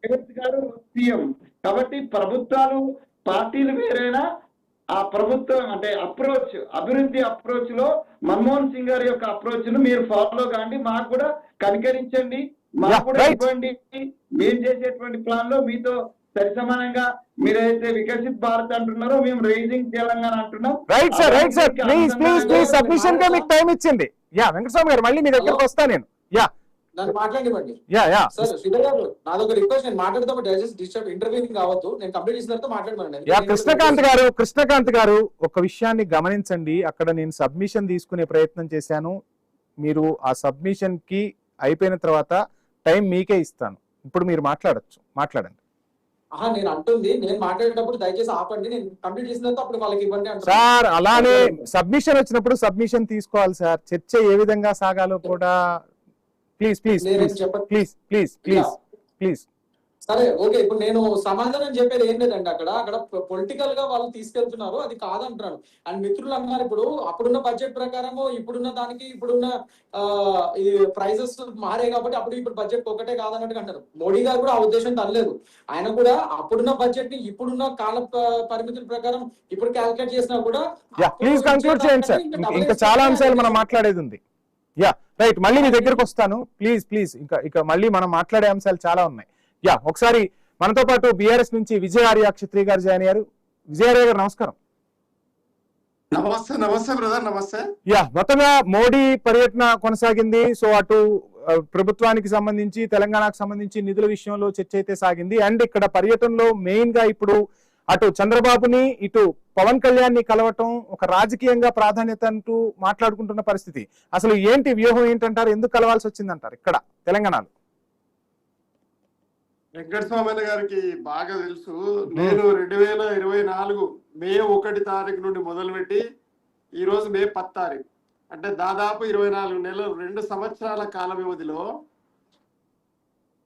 రేవంత్ గారు సీఎం. కాబట్టి ప్రభుత్వాలు పార్టీలు వేరైనా ఆ ప్రభుత్వం అంటే అభివృద్ధి అప్రోచ్ లో మన్మోహన్ సింగ్ గారి యొక్క అప్రోచ్ ను మీరు ఫాలో కాండి, మాకు కూడా కనికరించండి, మాకు కూడా ఇవ్వండి. మీరు చేసేటువంటి ప్లాన్ లో మీతో సరి సమానంగా మీరైతే వికసిత్ భారత్ అంటున్నారో మేము రైజింగ్ తెలంగాణ అంటున్నాం. రైట్ సార్ ప్లీజ్ సబ్మిషన్ గా మీకు టైం ఇచ్చింది. వెంకటస్వామి గారు మళ్ళీ మీ దగ్గరకు వస్తా నేను. నన్ను మాట్లాడివ్వండి. నాదొక రిక్వెస్ట్, నేను మాట్లాడతాము దయచేసి డిస్టర్బ్ ఇంటర్వ్యూయింగ్ కావద్దు. నేను కంప్లీట్ చేసిన తర్వాత మాట్లాడమనండి. కృష్ణకాంత్ గారు ఒక విషయాన్ని గమనించండి. అక్కడ నేను సబ్మిషన్ తీసుకునే ప్రయత్నం చేశాను. మీరు ఆ సబ్మిషన్ కి అయిపోయిన తర్వాత టైం మీకే ఇస్తాను. ఇప్పుడు మీరు మాట్లాడండి. నేను అంటుంది, నేను మాట్లాడేటప్పుడు దయచేసి ఆపండి, నేను కంప్లీట్ చేసిన తర్వాత అప్పుడు వాళ్ళకి ఇవ్వండి సార్. అలానే సబ్మిషన్ వచ్చినప్పుడు సబ్మిషన్ తీసుకోవాలి సార్. చర్చ ఏ విధంగా సాగాలో కూడా ప్లీజ్. సరే ఓకే. ఇప్పుడు నేను సమాధానం చెప్పేది ఏం లేదండి. అక్కడ పొలిటికల్ గా వాళ్ళు తీసుకెళ్తున్నారు, అది కాదంటున్నాను. అండ్ మిత్రులు అన్నారు ఇప్పుడు అప్పుడున్న బడ్జెట్ ప్రకారము ఇప్పుడున్న దానికి ఇప్పుడున్న ఇది ప్రైజెస్ మారే కాబట్టి ఇప్పుడు బడ్జెట్ ఒకటే కాదన్నట్టు అంటారు. మోడీ గారు కూడా ఆ ఉద్దేశం తనలేదు. ఆయన కూడా అప్పుడున్న బడ్జెట్ ని ఇప్పుడున్న కాల పరిమితుల ప్రకారం ఇప్పుడు క్యాల్కులేట్ చేసినా కూడా ప్లీజ్ కంక్లూడ్ చేయండి సార్. ఇంకా చాలా అంశాలు మనం మాట్లాడేది ఉంది. రైట్, మళ్ళీ మీ దగ్గరకు వస్తాను. ప్లీజ్ ఇక మళ్ళీ మనం మాట్లాడే అంశాలు చాలా ఉన్నాయి. ఒకసారి మనతో పాటు బీఆర్ఎస్ నుంచి విజయార్య క్షత్రియ గారు జాయిన్ అయ్యారు. విజయార్య గారు నమస్కారం. నమస్తే బ్రదర్. నమస్తే. మొత్తంగా మోడీ పర్యటన కొనసాగింది. సో అటు ప్రభుత్వానికి సంబంధించి తెలంగాణకు సంబంధించి నిధుల విషయంలో చర్చ అయితే సాగింది. అండ్ ఇక్కడ పర్యటనలో మెయిన్ గా ఇప్పుడు అటు చంద్రబాబుని ఇటు పవన్ కళ్యాణ్ ని కలవటం ఒక రాజకీయంగా ప్రాధాన్యత అంటూ మాట్లాడుకుంటున్న పరిస్థితి. అసలు ఏంటి వ్యూహం ఏంటంటారు? ఎందుకు కలవాల్సి వచ్చిందంటారు ఇక్కడ తెలంగాణలో? వెంకటస్వామి గారికి బాగా తెలుసు. నేను 2024 మే 1 తారీఖు నుండి మొదలుపెట్టి ఈ రోజు మే 10 తారీఖు అంటే దాదాపు 24 నెలలు 2 సంవత్సరాల కాల వ్యవధిలో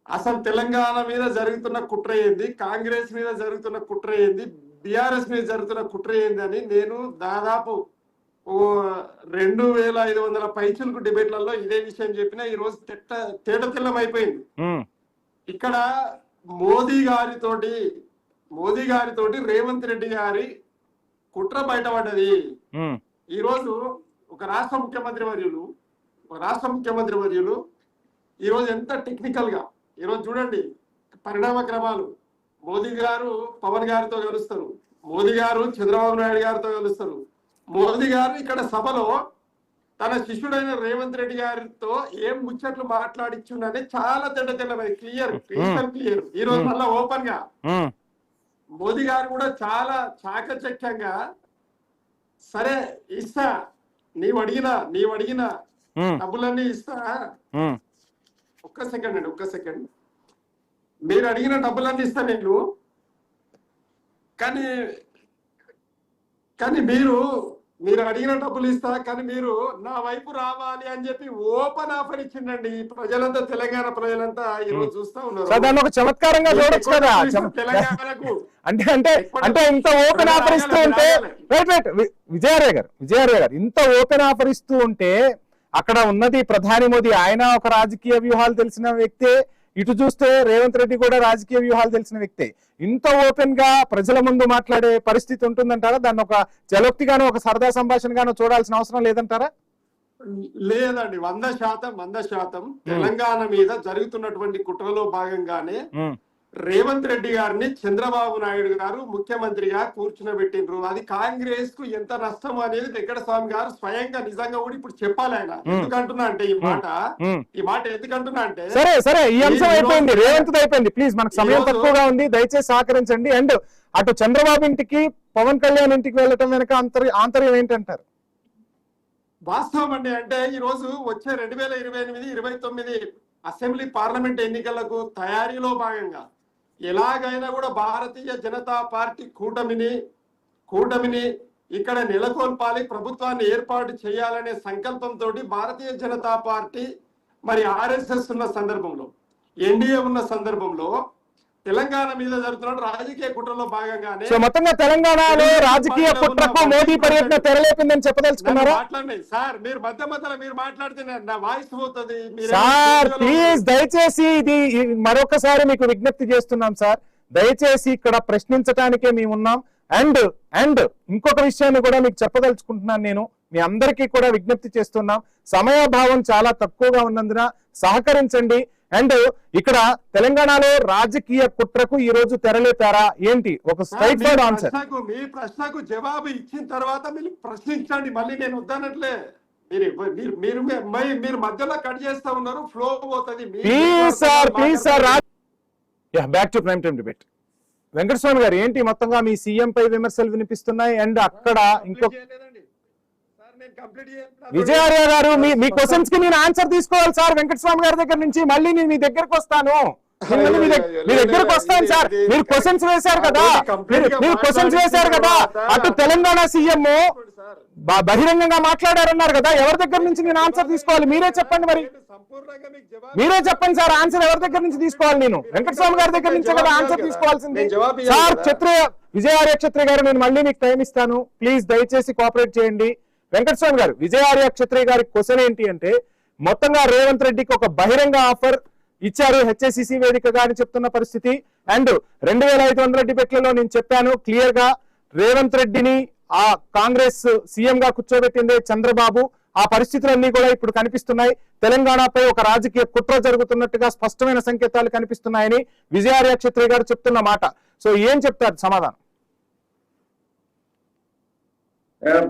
అసలు తెలంగాణ మీద జరుగుతున్న కుట్ర ఏంది, కాంగ్రెస్ మీద జరుగుతున్న కుట్ర ఏంది, బీఆర్ఎస్ మీద జరుగుతున్న కుట్ర ఏంది అని నేను దాదాపు 2500 పైచులకు డిబేట్లలో ఇదే విషయం చెప్పినా ఈ రోజు తేట తెల్లం అయిపోయింది. ఇక్కడ మోదీ గారితోటి రేవంత్ రెడ్డి గారి కుట్ర బయటపడ్డది. ఈ రోజు ఒక రాష్ట్ర ముఖ్యమంత్రి వర్యులు ఈ రోజు ఎంత టెక్నికల్ గా ఈరోజు చూడండి పరిణామ క్రమాలు. మోదీ గారు పవన్ గారితో కలుస్తారు, మోదీ గారు చంద్రబాబు నాయుడు గారితో కలుస్తారు. మోదీ గారు ఇక్కడ సభలో తన శిష్యుడైన రేవంత్ రెడ్డి గారితో ఏం ముచ్చట్లు మాట్లాడిచ్చుండని చాలా తెల్లమై క్లియర్. ఈ రోజు మళ్ళా ఓపెన్ గా మోదీ గారు కూడా చాలా చాకచక్యంగా సరే ఇస్తా, నీవు అడిగిన డబ్బులన్నీ ఇస్తా, ఒక్క సెకండ్ మీరు అడిగిన డబ్బులన్నీ ఇస్తా నేను, కానీ మీరు అడిగిన డబ్బులు ఇస్తా, కానీ మీరు నా వైపు రావాలి అని చెప్పి ఓపెన్ ఆఫర్ ఇచ్చిండండి. ప్రజలంతా, తెలంగాణ ప్రజలంతా ఈ రోజు చూస్తా ఉన్నారు. దాన్ని ఒక చమత్కారంగా చూడొచ్చు కదా తెలంగాణకు. అంటే ఇంత ఓపెన్ ఆఫర్ ఇస్తూ ఉంటే విజయార్య గారు ఇంత ఓపెన్ ఆఫర్ ఇస్తూ ఉంటే అక్కడ ఉన్నది ప్రధాని మోదీ, ఆయన ఒక రాజకీయ వ్యూహాలు తెలిసిన వ్యక్తే, ఇటు చూస్తే రేవంత్ రెడ్డి కూడా రాజకీయ వ్యూహాలు తెలిసిన వ్యక్తే. ఇంత ఓపెన్ గా ప్రజల ముందు మాట్లాడే పరిస్థితి ఉంటుందంటారా? దాన్ని ఒక జలోక్తిగానో ఒక సరదా సంభాషణగానో చూడాల్సిన అవసరం లేదంటారా? లేదండి, 100% తెలంగాణ మీద జరుగుతున్నటువంటి కుట్రలో భాగంగానే రేవంత్ రెడ్డి గారిని చంద్రబాబు నాయుడు గారు ముఖ్యమంత్రిగా కూర్చునబెట్టిండ్రు. అది కాంగ్రెస్ కు ఎంత నష్టం అనేది వెంకటస్వామి గారు స్వయంగా నిజంగా కూడా ఇప్పుడు చెప్పాలి. ఆయన ఎందుకంటున్నా అంటే ఈ మాట ఎందుకంటున్నా అంటే సరే ఈ అంశం అయిపోయింది, రేవంత్ అయిపోయింది. ప్లీజ్, మనకు సమయం తక్కువగా ఉంది, దయచేసి సహకరించండి. అండ్ అటు చంద్రబాబు ఇంటికి పవన్ కళ్యాణ్ ఇంటికి వెళ్ళటం వెనక ఆంతర్యం ఏంటంటారు? వాస్తవం అండి, అంటే ఈ రోజు వచ్చే 2028-29 అసెంబ్లీ పార్లమెంట్ ఎన్నికలకు తయారీలో భాగంగా ఎలాగైనా కూడా భారతీయ జనతా పార్టీ కూటమిని ఇక్కడ నెలకొల్పాలి, ప్రభుత్వాన్ని ఏర్పాటు చేయాలనే సంకల్పంతో భారతీయ జనతా పార్టీ మరి ఆర్ఎస్ఎస్ ఉన్న సందర్భంలో, ఎన్డీఏ ఉన్న సందర్భంలో తెలంగాణ మీద జరుగుతున్న రాజకీయ కుట్రలో భాగంగానే మొత్తంగా తెలంగాణలో రాజకీయ కుట్రకు మోదీ పర్యటన తెరలేపిందని చెప్పదలుచుకున్నారా? మాట్లాడండి సార్, మీరు మధ్యలో మీరు మాట్లాడితే నా వాయిస్ పోతుంది. సార్ ప్లీజ్ దయచేసి ఇది మరొకసారి మీకు విజ్ఞప్తి చేస్తున్నాం సార్, దయచేసి ఇక్కడ ప్రశ్నించడానికే మేము ఉన్నాం. అండ్ ఇంకొక విషయాన్ని కూడా మీకు చెప్పదలుచుకుంటున్నాను. నేను మీ అందరికీ కూడా విజ్ఞప్తి చేస్తున్నాం, సమయాభావం చాలా తక్కువగా ఉన్నందున సహకరించండి. అండ్ ఇక్కడ తెలంగాణలో రాజకీయ కుట్రకు ఈ రోజు తెరలేపారా ఏంటి? ఒక స్ట్రైట్ ఫార్వర్డ్ ఆన్సర్. మీ ప్రశ్నకు జవాబు ఇచ్చిన తర్వాత మీరు ప్రశ్నించండి, మళ్ళీ నేను వద్దానట్లే. మీరు మధ్యలో కట్ చేస్తా ఉన్నారు, ఫ్లో పోతుంది. Please sir back to prime time debate. Venkataswamy గారు, ఏంటి మొత్తంగా మీ సీఎం పై విమర్శలు వినిపిస్తున్నాయి? అండ్ అక్కడ ఇంకో విజయార్య గారు, మీ క్వశ్చన్స్ కి నేను ఆన్సర్ తీసుకోవాలి సార్ వెంకటస్వామి గారి దగ్గర నుంచి. మళ్ళీ నేను మీ దగ్గరకు వస్తాను, మీ దగ్గరకు వస్తాను సార్. మీరు క్వశ్చన్స్ వేశారు కదా, అటు తెలంగాణ సీఎం బహిరంగంగా మాట్లాడారన్నారు కదా, ఎవరి దగ్గర నుంచి నేను ఆన్సర్ తీసుకోవాలి? మీరే చెప్పండి, మరి మీరే చెప్పండి సార్, ఆన్సర్ ఎవరి దగ్గర నుంచి తీసుకోవాలి? నేను వెంకటస్వామి గారి దగ్గర నుంచే కదా ఆన్సర్ తీసుకోవాల్సింది. సార్ విజయార్య క్షత్రియ గారు, నేను మళ్ళీ మీకు టైం ఇస్తాను, ప్లీజ్ దయచేసి కోఆపరేట్ చేయండి. వెంకటస్వామి గారు, విజయార్య క్షత్రియ గారి క్వశ్చన్ ఏంటి అంటే, మొత్తంగా రేవంత్ రెడ్డికి ఒక బహిరంగ ఆఫర్ ఇచ్చారు హెచ్ఎస్సిసి వేదికగా అని చెప్తున్న పరిస్థితి. అండ్ 2500 డిబేట్లలో నేను చెప్పాను క్లియర్ గా, రేవంత్ రెడ్డిని ఆ కాంగ్రెస్ సీఎం గా కూర్చోబెట్టిందే చంద్రబాబు. ఆ పరిస్థితులన్నీ కూడా ఇప్పుడు కనిపిస్తున్నాయి. తెలంగాణపై ఒక రాజకీయ కుట్ర జరుగుతున్నట్టుగా స్పష్టమైన సంకేతాలు కనిపిస్తున్నాయని విజయార్య క్షత్రియ గారు చెప్తున్న మాట. సో ఏం చెప్తారు సమాధానం?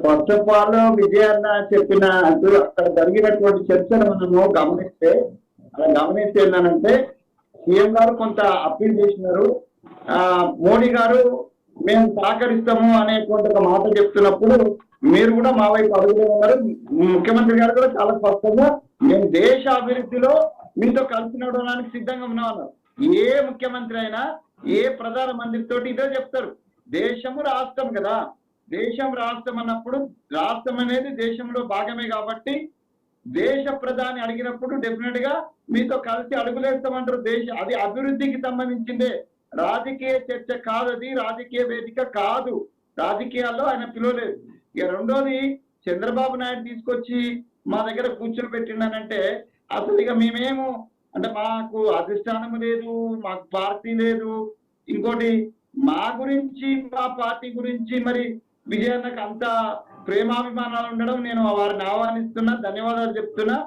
ఫస్ట్ ఆఫ్ ఆల్ విజయన్న చెప్పిన అక్కడ జరిగినటువంటి చర్చను మనము గమనిస్తే ఏంటంటే, సీఎం గారు కొంత అప్పీల్ చేసినారు, మోడీ గారు మేము సహకరిస్తాము అనేటువంటి ఒక మాట చెప్తున్నప్పుడు మీరు కూడా మా వైపు అడుగుతూ ఉన్నారు. ముఖ్యమంత్రి గారు కూడా చాలా స్పష్టంగా మేము దేశ అభివృద్ధిలో మీతో కలిసి నడవడానికి సిద్ధంగా ఉన్నామన్నారు. ఏ ముఖ్యమంత్రి అయినా ఏ ప్రధానమంత్రితో ఇదే చెప్తారు, దేశము రాష్ట్రం కదా, దేశం రాష్ట్రం అన్నప్పుడు రాష్ట్రం అనేది దేశంలో భాగమే కాబట్టి దేశ ప్రధాని అడిగినప్పుడు డెఫినెట్ గా మీతో కలిసి అడుగులేస్తామంటారు. అది అభివృద్ధికి సంబంధించిందే, రాజకీయ చర్చ కాదు, అది రాజకీయ వేదిక కాదు, రాజకీయాల్లో ఆయన పిలవలేదు. ఇక రెండోది, చంద్రబాబు నాయుడు తీసుకొచ్చి మా దగ్గర కూర్చొని పెట్టిండనంటే అసలు ఇక మేమేమో అంటే మాకు అధిష్టానం లేదు, మాకు పార్టీ లేదు, ఇంకోటి మా గురించి మా పార్టీ గురించి మరి విజయన్నకు అంత ప్రేమాభిమానాలు ఉండడం నేను వారిని ఆహ్వానిస్తున్నా, ధన్యవాదాలు చెప్తున్నా.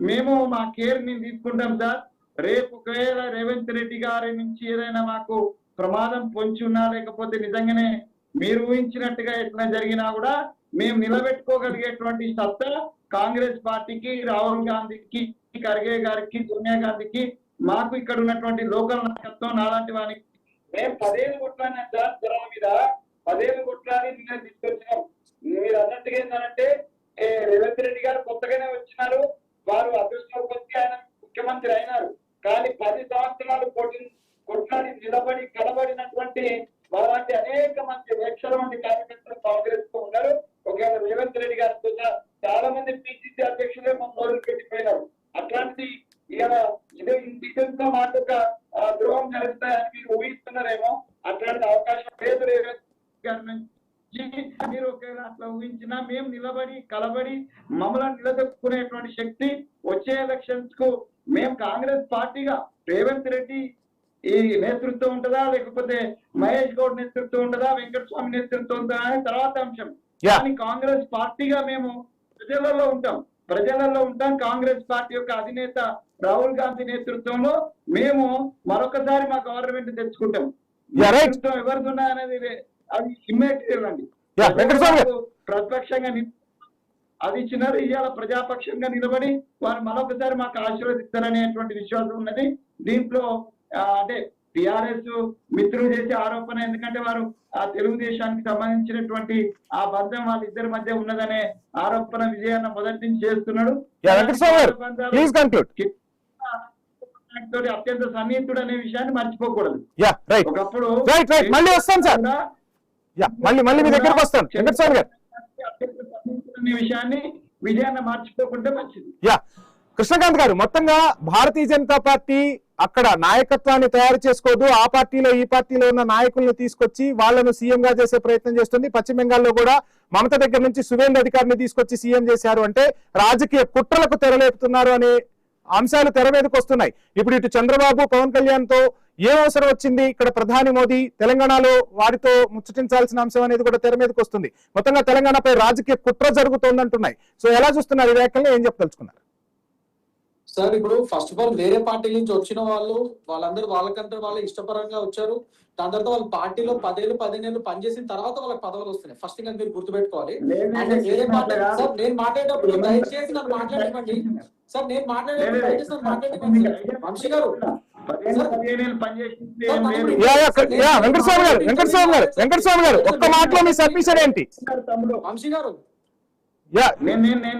మేము మా కేర్ మేము తీసుకుంటాం సార్. రేపు ఒకవేళ రేవంత్ రెడ్డి గారి నుంచి ఏదైనా మాకు ప్రమాదం పొంచి ఉన్నా, లేకపోతే నిజంగానే మీరు ఊహించినట్టుగా ఎట్లా జరిగినా కూడా మేము నిలబెట్టుకోగలిగేటువంటి సత్తా కాంగ్రెస్ పార్టీకి, రాహుల్ గాంధీకి, ఖర్గే గారికి, సోనియా గాంధీకి, మాకు ఇక్కడ ఉన్నటువంటి లోకల్ నాయకత్వం నాలాంటి వారికి మేము 10 ఏళ్ళు కొట్లాడినాం సార్. జనం మీద 10 ఏళ్ళు కొట్లాడి నిన్న తీసుకొచ్చినాం. మీరు అన్నట్టుగా ఏంటంటే రేవంత్ రెడ్డి గారు కొత్తగానే వచ్చినారు, వారు అదృష్టం వచ్చి ఆయన ముఖ్యమంత్రి అయినారు. కానీ 10 సంవత్సరాలు కొట్లాడి నిలబడి కలబడినటువంటి వారంటి అనేక మంది లక్షల మంది కార్యకర్తలు కాంగ్రెస్ తో ఉన్నారు. ఒకవేళ రేవంత్ రెడ్డి గారితో చాలా మంది పిసిసి అధ్యక్షులే మొదలు పెట్టిపోయినారు. అట్లాంటిది ఇవాళ ఇదే మాట ఒక ద్రోహం జరుగుతాయని మీరు ఊహిస్తున్నారేమో, అట్లాంటి అవకాశం లేదు రేవంత్ గారి నుంచి. మీరు ఒకవేళ అట్లా ఊహించినా మేము నిలబడి కలబడి మమ్మల్ని నిలదొక్కునేటువంటి శక్తి వచ్చే ఎలక్షన్స్ కు మేము కాంగ్రెస్ పార్టీగా రేవంత్ రెడ్డి ఈ నేతృత్వం ఉంటుందా, లేకపోతే మహేష్ గౌడ్ నేతృత్వం ఉంటుందా, వెంకటస్వామి నేతృత్వం ఉంటుందా అనేది తర్వాత అంశం. కానీ కాంగ్రెస్ పార్టీగా మేము ప్రజలలో ఉంటాం. కాంగ్రెస్ పార్టీ యొక్క అధినేత రాహుల్ గాంధీ నేతృత్వంలో మేము మరొకసారి మా గవర్నమెంట్ తెచ్చుకుంటాం. నేతృత్వం ఎవరిది ఉన్నా అనేది అది ఇమ్మెటీరియల్ అండి. ప్రతిపక్షంగా అది ఇచ్చినారు, ఇవాళ ప్రజాపక్షంగా నిలబడి వారు మరొకసారి మాకు ఆశీర్వదిస్తారనేటువంటి విశ్వాసం ఉన్నది. దీంట్లో అంటే టిఆర్ఎస్ మిత్రులు చేసే ఆరోపణ, ఎందుకంటే వారు ఆ తెలుగుదేశానికి సంబంధించినటువంటి ఆ బంధం వాళ్ళిద్దరి మధ్య ఉన్నదనే ఆరోపణ విజయన్న మొదటి నుంచి చేస్తున్నాడు. అత్యంత సన్నిహితుడు అనే విషయాన్ని మర్చిపోకూడదు. ఒకప్పుడు మళ్ళీ వస్తాను సార్, మళ్ళీ మీ దగ్గరకు వస్తాను అత్యంత సన్నిహితుడు అనే విషయాన్ని విజయన్న మర్చిపోకుంటే మంచిది. కృష్ణకాంత్ గారు, మొత్తంగా భారతీయ జనతా పార్టీ అక్కడ నాయకత్వాన్ని తయారు చేసుకోదు, ఆ పార్టీలో ఈ పార్టీలో ఉన్న నాయకులను తీసుకొచ్చి వాళ్ళను సీఎం గా చేసే ప్రయత్నం చేస్తుంది. పశ్చిమ బెంగాల్లో కూడా మమత దగ్గర నుంచి సువేంద్ర అధికారిని తీసుకొచ్చి సీఎం చేశారు అంటే రాజకీయ కుట్రలకు తెరలేపుతున్నారు అనే అంశాలు తెర మీదకి వస్తున్నాయి. ఇప్పుడు ఇటు చంద్రబాబు, పవన్ కళ్యాణ్ తో ఏం అవసరం వచ్చింది, ఇక్కడ ప్రధాని మోదీ తెలంగాణలో వారితో ముచ్చటించాల్సిన అంశం అనేది కూడా తెర మీదకి వస్తుంది. మొత్తంగా తెలంగాణపై రాజకీయ కుట్ర జరుగుతోందంటున్నాయి. సో ఎలా చూస్తున్నారు ఈ వ్యాఖ్యలను, ఏం చెప్పదలుచుకున్నారు? సార్, ఇప్పుడు ఫస్ట్ ఆఫ్ ఆల్ వేరే పార్టీ నుంచి వచ్చిన వాళ్ళందరూ వాళ్ళకంటే వాళ్ళు ఇష్టపరంగా వచ్చారు. దాని తర్వాత వాళ్ళ పార్టీలో 10 ఏళ్ళు 15 ఏళ్ళు పనిచేసిన తర్వాత వాళ్ళకి పదవులు వస్తున్నాయి. ఫస్ట్ థింగ్ మీరు గుర్తుపెట్టుకోవాలి. అండ్ వేరే పార్టీ సార్, నేను మాట్లాడేటప్పుడు దయచేసి నన్ను మాట్లాడేమండి సార్, నేను మాట్లాడేటప్పుడు దయచేసి నన్ను మాట్లాడేమండి. వంశీ గారు, వెంకటస్వామి గారు ఒక్క మాటలో మీ సబ్మిషన్ ఏంటి? వంశీ గారు,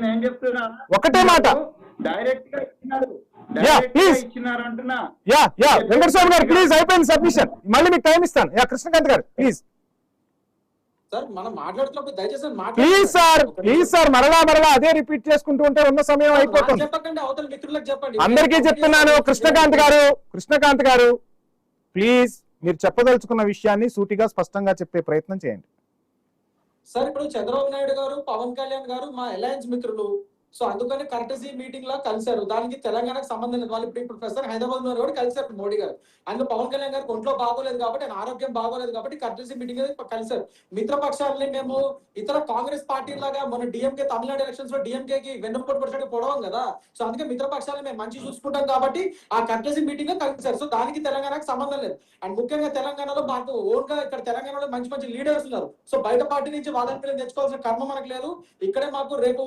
నేను చెప్తున్నా ఒకటే మాట, డైరెక్ట్ గా ఇచ్చినారు అంటున్నా. వెంకటస్వామి గారు ప్లీజ్, అయిపోయింది సబ్మిషన్, మళ్ళీ మీకు టైం ఇస్తాను. కృష్ణకాంత్ గారు ప్లీజ్ సార్, మనం మాట్లాడుతున్నప్పుడు దయచేసి ప్లీజ్ సార్ మరలా అదే రిపీట్ చేసుకుంటూ ఉంటే ఉన్న సమయం అయిపోతుంది. చెప్పకండి, అవతల మిత్రులకు చెప్పండి. అందరికీ చెప్తున్నాను. కృష్ణకాంత్ గారు ప్లీజ్, మీరు చెప్పదలుచుకున్న విషయాన్ని సూటిగా స్పష్టంగా చెప్పే ప్రయత్నం చేయండి. సార్, ఇప్పుడు చంద్రబాబు నాయుడు గారు, పవన్ కళ్యాణ్ గారు మా అలయన్స్ మిత్రులు. సో అందుకని కర్టసీ మీటింగ్ లా కలిశారు. దానికి తెలంగాణకు సంబంధం లేదు. వాళ్ళు ఇప్పుడు ప్రస్తుతం హైదరాబాద్ లో కూడా కలిశారు మోడీ గారు. అందులో పవన్ కళ్యాణ్ గారికి ఒంట్లో బాగోలేదు కాబట్టి, ఆయన ఆరోగ్యం బాగోలేదు కాబట్టి కర్టసీ మీటింగ్ కలిశారు. మిత్రపక్షాలని మేము ఇతర కాంగ్రెస్ పార్టీ లాగా మన డిఎంకే తమిళనాడు ఎలక్షన్స్ లో డిఎంకేకి వెన్నుపోటు పడినట్టు పొడవం కదా. సో అందుకే మిత్రపక్షాలను మేము మంచి చూసుకుంటాం కాబట్టి ఆ కర్టసీ మీటింగ్ లో కలిశారు. సో దానికి తెలంగాణకు సంబంధం లేదు. అండ్ ముఖ్యంగా తెలంగాణలో మాకు ఓన్ గా ఇక్కడ తెలంగాణలో మంచి లీడర్స్ ఉన్నారు. సో బయట పార్టీ నుంచి వాదన తెచ్చుకోవాల్సిన కర్మ మనకు లేదు. ఇక్కడే మాకు రేపు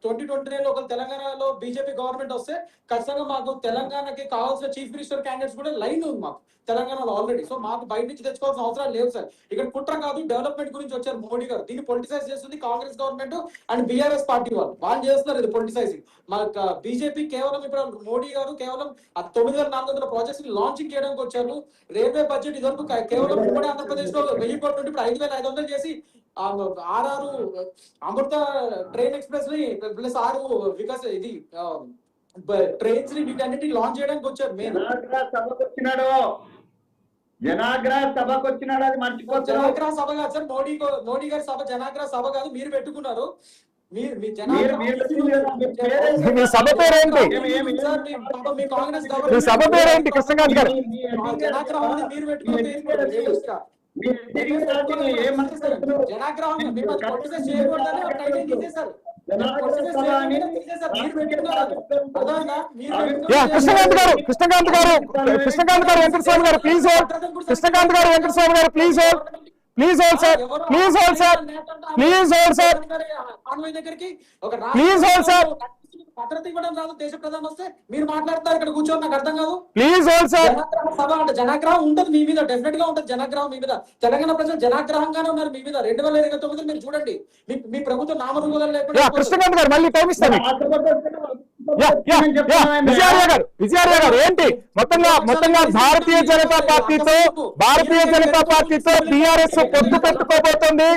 2023 ఒక తెలంగాణలో బీజేపీ గవర్నమెంట్ వస్తే ఖచ్చితంగా మాకు తెలంగాణకి కావాల్సిన చీఫ్ మినిస్టర్ క్యాండిడేట్స్ కూడా లైన్ ఉంది మాకు తెలంగాణలో ఆల్రెడీ. సో మాకు బయట నుంచి తెచ్చుకోవాల్సిన అవసరాలు లేవు సార్. ఇక్కడ కుట్ర కాదు, డెవలప్మెంట్ గురించి వచ్చారు మోడీ గారు. దీన్ని పొలిటిసైజ్ చేస్తుంది Congress government and BRS party వాళ్ళు చేస్తున్నారు ఇది పొలిటిసైజింగ్. మాకు బీజేపీ కేవలం ఇప్పుడు మోడీ గారు కేవలం 9,400 ప్రాజెక్ట్స్ ని లాంచింగ్ చేయడానికి వచ్చారు. రైల్వే బడ్జెట్ ఇదివరకు కేవలం ఉమ్మడి ఆంధ్రప్రదేశ్ లో 1000 కోట్ల నుండి ఇప్పుడు 5,500 చేసి ఆర్ఆర్ అమృత ట్రైన్ ఎక్స్ప్రెస్ ని ప్లస్ 6 వికాస్ ఇది ట్రైన్స్ ని వీటన్నిటిని లాంచ్ చేయడానికి వచ్చారు. జనాగ్రహ సభకు వచ్చినాడు అది మర్చిపోతారు. జనాగ్రహ సభ కాదు సార్, మోడీ గారి సభ జనాగ్రహ సభ కాదు, మీరు పెట్టుకున్నారు. మీ సభ పేరేంటి? మీ కాంగ్రెస్ మీ సభ పేరేంటి కృష్ణకాంత్ గారు? జనాగ్రహం మీరు పెట్టుకున్నారు. జనాగ్రహం కృష్ణకాంత్ గారు వెంకటస్వామి గారు ప్లీజ్ హోల్డ్. కృష్ణకాంత్ గారు వెంకటస్వామి గారు please hold. Please hold sir. Please hold sir. Please hold sir. Please hold sir. భద్రత ఇవ్వడం రాదు దేశ ప్రధాని వస్తే మీరు మాట్లాడతారు ఇక్కడ కూర్చొని, నాకు అర్థం కాదు. Please hold sir. సభ అంటే జనాగ్రహం ఉంటుంది మీ మీద, డెఫినెట్ గా ఉంటుంది జనాగ్రహం మీ మీద. తెలంగాణ ప్రజలు జనాగ్రహంగానే ఉన్నారు మీ మీద. 2029 మీరు చూడండి, మీ ప్రభుత్వం నామరూపాలు లేకుండా. కృష్ణకాంత్ గారు మళ్ళీ టైం ఇస్తాను. విజయార్య గారు ఏంటి మొత్తంగా భారతీయ జనతా పార్టీతో బీఆర్ఎస్ పొత్తు పెట్టుకోబోతుంది.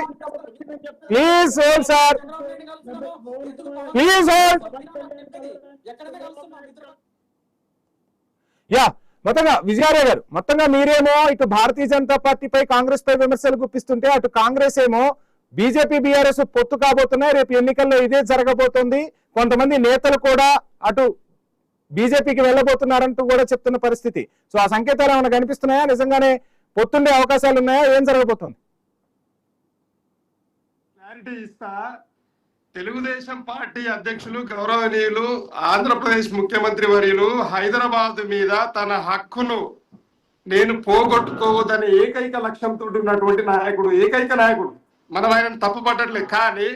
Please hold sir. Please hold. మొత్తంగా విజయార్య గారు, మొత్తంగా మీరేమో ఇటు భారతీయ జనతా పార్టీపై కాంగ్రెస్ పై విమర్శలు గుప్పిస్తుంటే అటు కాంగ్రెస్ ఏమో బీజేపీ బీఆర్ఎస్ పొత్తు కాబోతున్నాయి, రేపు ఎన్నికల్లో ఇదే జరగబోతోంది, కొంతమంది నేతలు కూడా అటు బీజేపీకి వెళ్ళబోతున్నారంటూ కూడా చెప్తున్న పరిస్థితి. సో ఆ సంకేతాలు ఏమైనా కనిపిస్తున్నాయా? నిజంగానే పొత్తుండే అవకాశాలు ఉన్నాయా? ఏం జరగబోతోంది? క్లారిటీ ఇస్తా. తెలుగుదేశం పార్టీ అధ్యక్షులు గౌరవనీయులు ఆంధ్రప్రదేశ్ ముఖ్యమంత్రి వర్యులు హైదరాబాద్ మీద తన హక్కును నేను పోగొట్టుకోవద్దనే ఏకైక లక్ష్యంతో ఉన్నటువంటి నాయకుడు, ఏకైక నాయకుడు. మనం ఆయన తప్పు పట్టట్లేదు, కానీ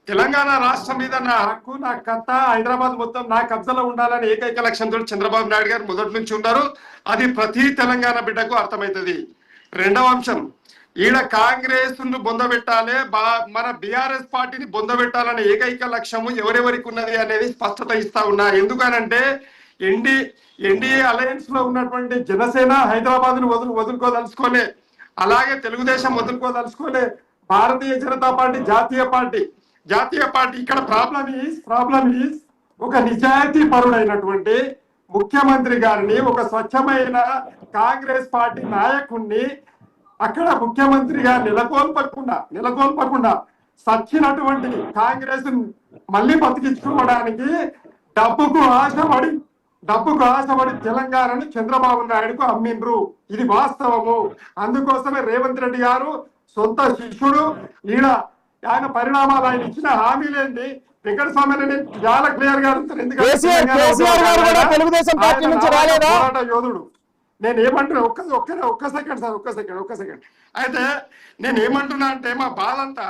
తెలంగాణ రాష్ట్రం మీద నా హక్కు, నా కథ, హైదరాబాద్ మొత్తం నా కబ్జాలో ఉండాలని ఏకైక లక్ష్యంతో చంద్రబాబు నాయుడు గారు మొదటి నుంచి ఉన్నారు. అది ప్రతి తెలంగాణ బిడ్డకు అర్థమవుతుంది. రెండవ అంశం, ఈడ కాంగ్రెస్ ను బొందబెట్టాలి, మన బీఆర్ఎస్ పార్టీని బొందబెట్టాలనే ఏకైక లక్ష్యము ఎవరెవరికి ఉన్నది అనేది స్పష్టత ఇస్తా ఉన్నా. ఎందుకనంటే ఎన్డీఏ అలయన్స్ లో ఉన్నటువంటి జనసేన హైదరాబాద్ ను వదులుకోదలుచుకోలే, అలాగే తెలుగుదేశం వదులుకోదలుచుకోలే, భారతీయ జనతా పార్టీ జాతీయ పార్టీ ఇక్కడ ప్రాబ్లం ఈజ్ ఒక నిజాయితీ పరుడైనటువంటి ముఖ్యమంత్రి గారిని, ఒక స్వచ్ఛమైన కాంగ్రెస్ పార్టీ నాయకుడిని అక్కడ ముఖ్యమంత్రిగా నెలకొల్పకుండా సచ్చినటువంటి కాంగ్రెస్ మళ్ళీ బతికించుకోవడానికి డబ్బుకు ఆశపడి తెలంగాణను చంద్రబాబు నాయుడుకు అమ్మిండ్రు. ఇది వాస్తవము. అందుకోసమే రేవంత్ రెడ్డి గారు సొంత శిష్యుడు ఈడ ఆయన పరిణామాలు, ఆయన ఇచ్చిన హామీలేంటి వెంకటస్వామి చాలా క్లియర్ గా పోరాట యోధుడు. నేను ఏమంటున్నా, ఒక్క సెకండ్ అయితే నేను ఏమంటున్నా అంటే, మా బాధ అంతా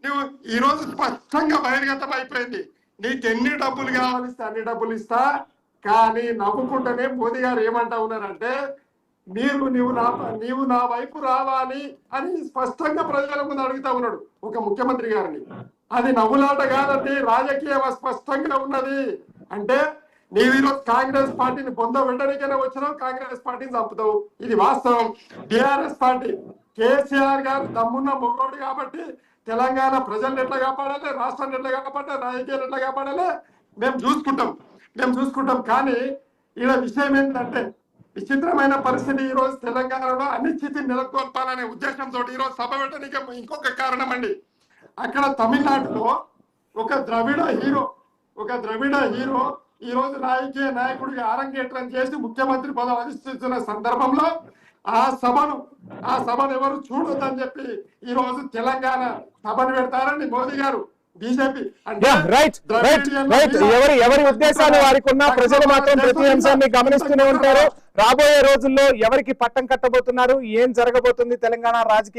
నువ్వు ఈ రోజు స్పష్టంగా బహిర్గతం అయిపోయింది. నీకు ఎన్ని డబ్బులు కావాలిస్తే అన్ని డబ్బులు ఇస్తా, కానీ నవ్వుకుంటేనే మోదీ గారు ఏమంటా ఉన్నారంటే నీవు నా వైపు రావాలి అని స్పష్టంగా ప్రజల ముందు అడుగుతా ఉన్నాడు ఒక ముఖ్యమంత్రి గారిని. అది నవ్వులాట కాదండి, రాజకీయ స్పష్టంగా ఉన్నది. అంటే నీవు ఈరోజు కాంగ్రెస్ పార్టీని వెంటనేకైనా వచ్చినావు, కాంగ్రెస్ పార్టీని చంపుతావు. ఇది వాస్తవం. బీఆర్ఎస్ పార్టీ కేసీఆర్ గారు దమ్మున్న మొగోడు కాబట్టి తెలంగాణ ప్రజలను ఎట్లా కాపాడాలి, రాష్ట్రాన్ని ఎట్లా కాపాడాలి, రాజకీయాలు ఎట్లా కాపాడాలి మేము చూసుకుంటాం. కానీ ఈడ విషయం ఏంటంటే, విచిత్రమైన పరిస్థితి ఈ రోజు తెలంగాణలో అనిశ్చితిని నెలకొల్పాలనే ఉద్దేశంతో ఈరోజు సభ పెట్టడానికి ఇంకొక కారణం అండి. అక్కడ తమిళనాడులో ఒక ద్రవిడ హీరో ఈ రోజు రాజకీయ నాయకుడిగా అరంగేట్రం చేసి ముఖ్యమంత్రి పదవి అధిష్టిస్తున్న సందర్భంలో ఆ సభను ఎవరు చూడొద్దని చెప్పి ఈ రోజు తెలంగాణ సభను పెడతారని మోదీ గారు బీజేపీ ఎవరి ఉద్దేశాలు వారికి ఉన్న, ప్రజలు మాత్రం ప్రతి అంశాన్ని గమనిస్తూనే ఉంటారు. రాబోయే రోజుల్లో ఎవరికి పట్టం కట్టబోతున్నారు, ఏం జరగబోతుంది తెలంగాణ రాజకీయ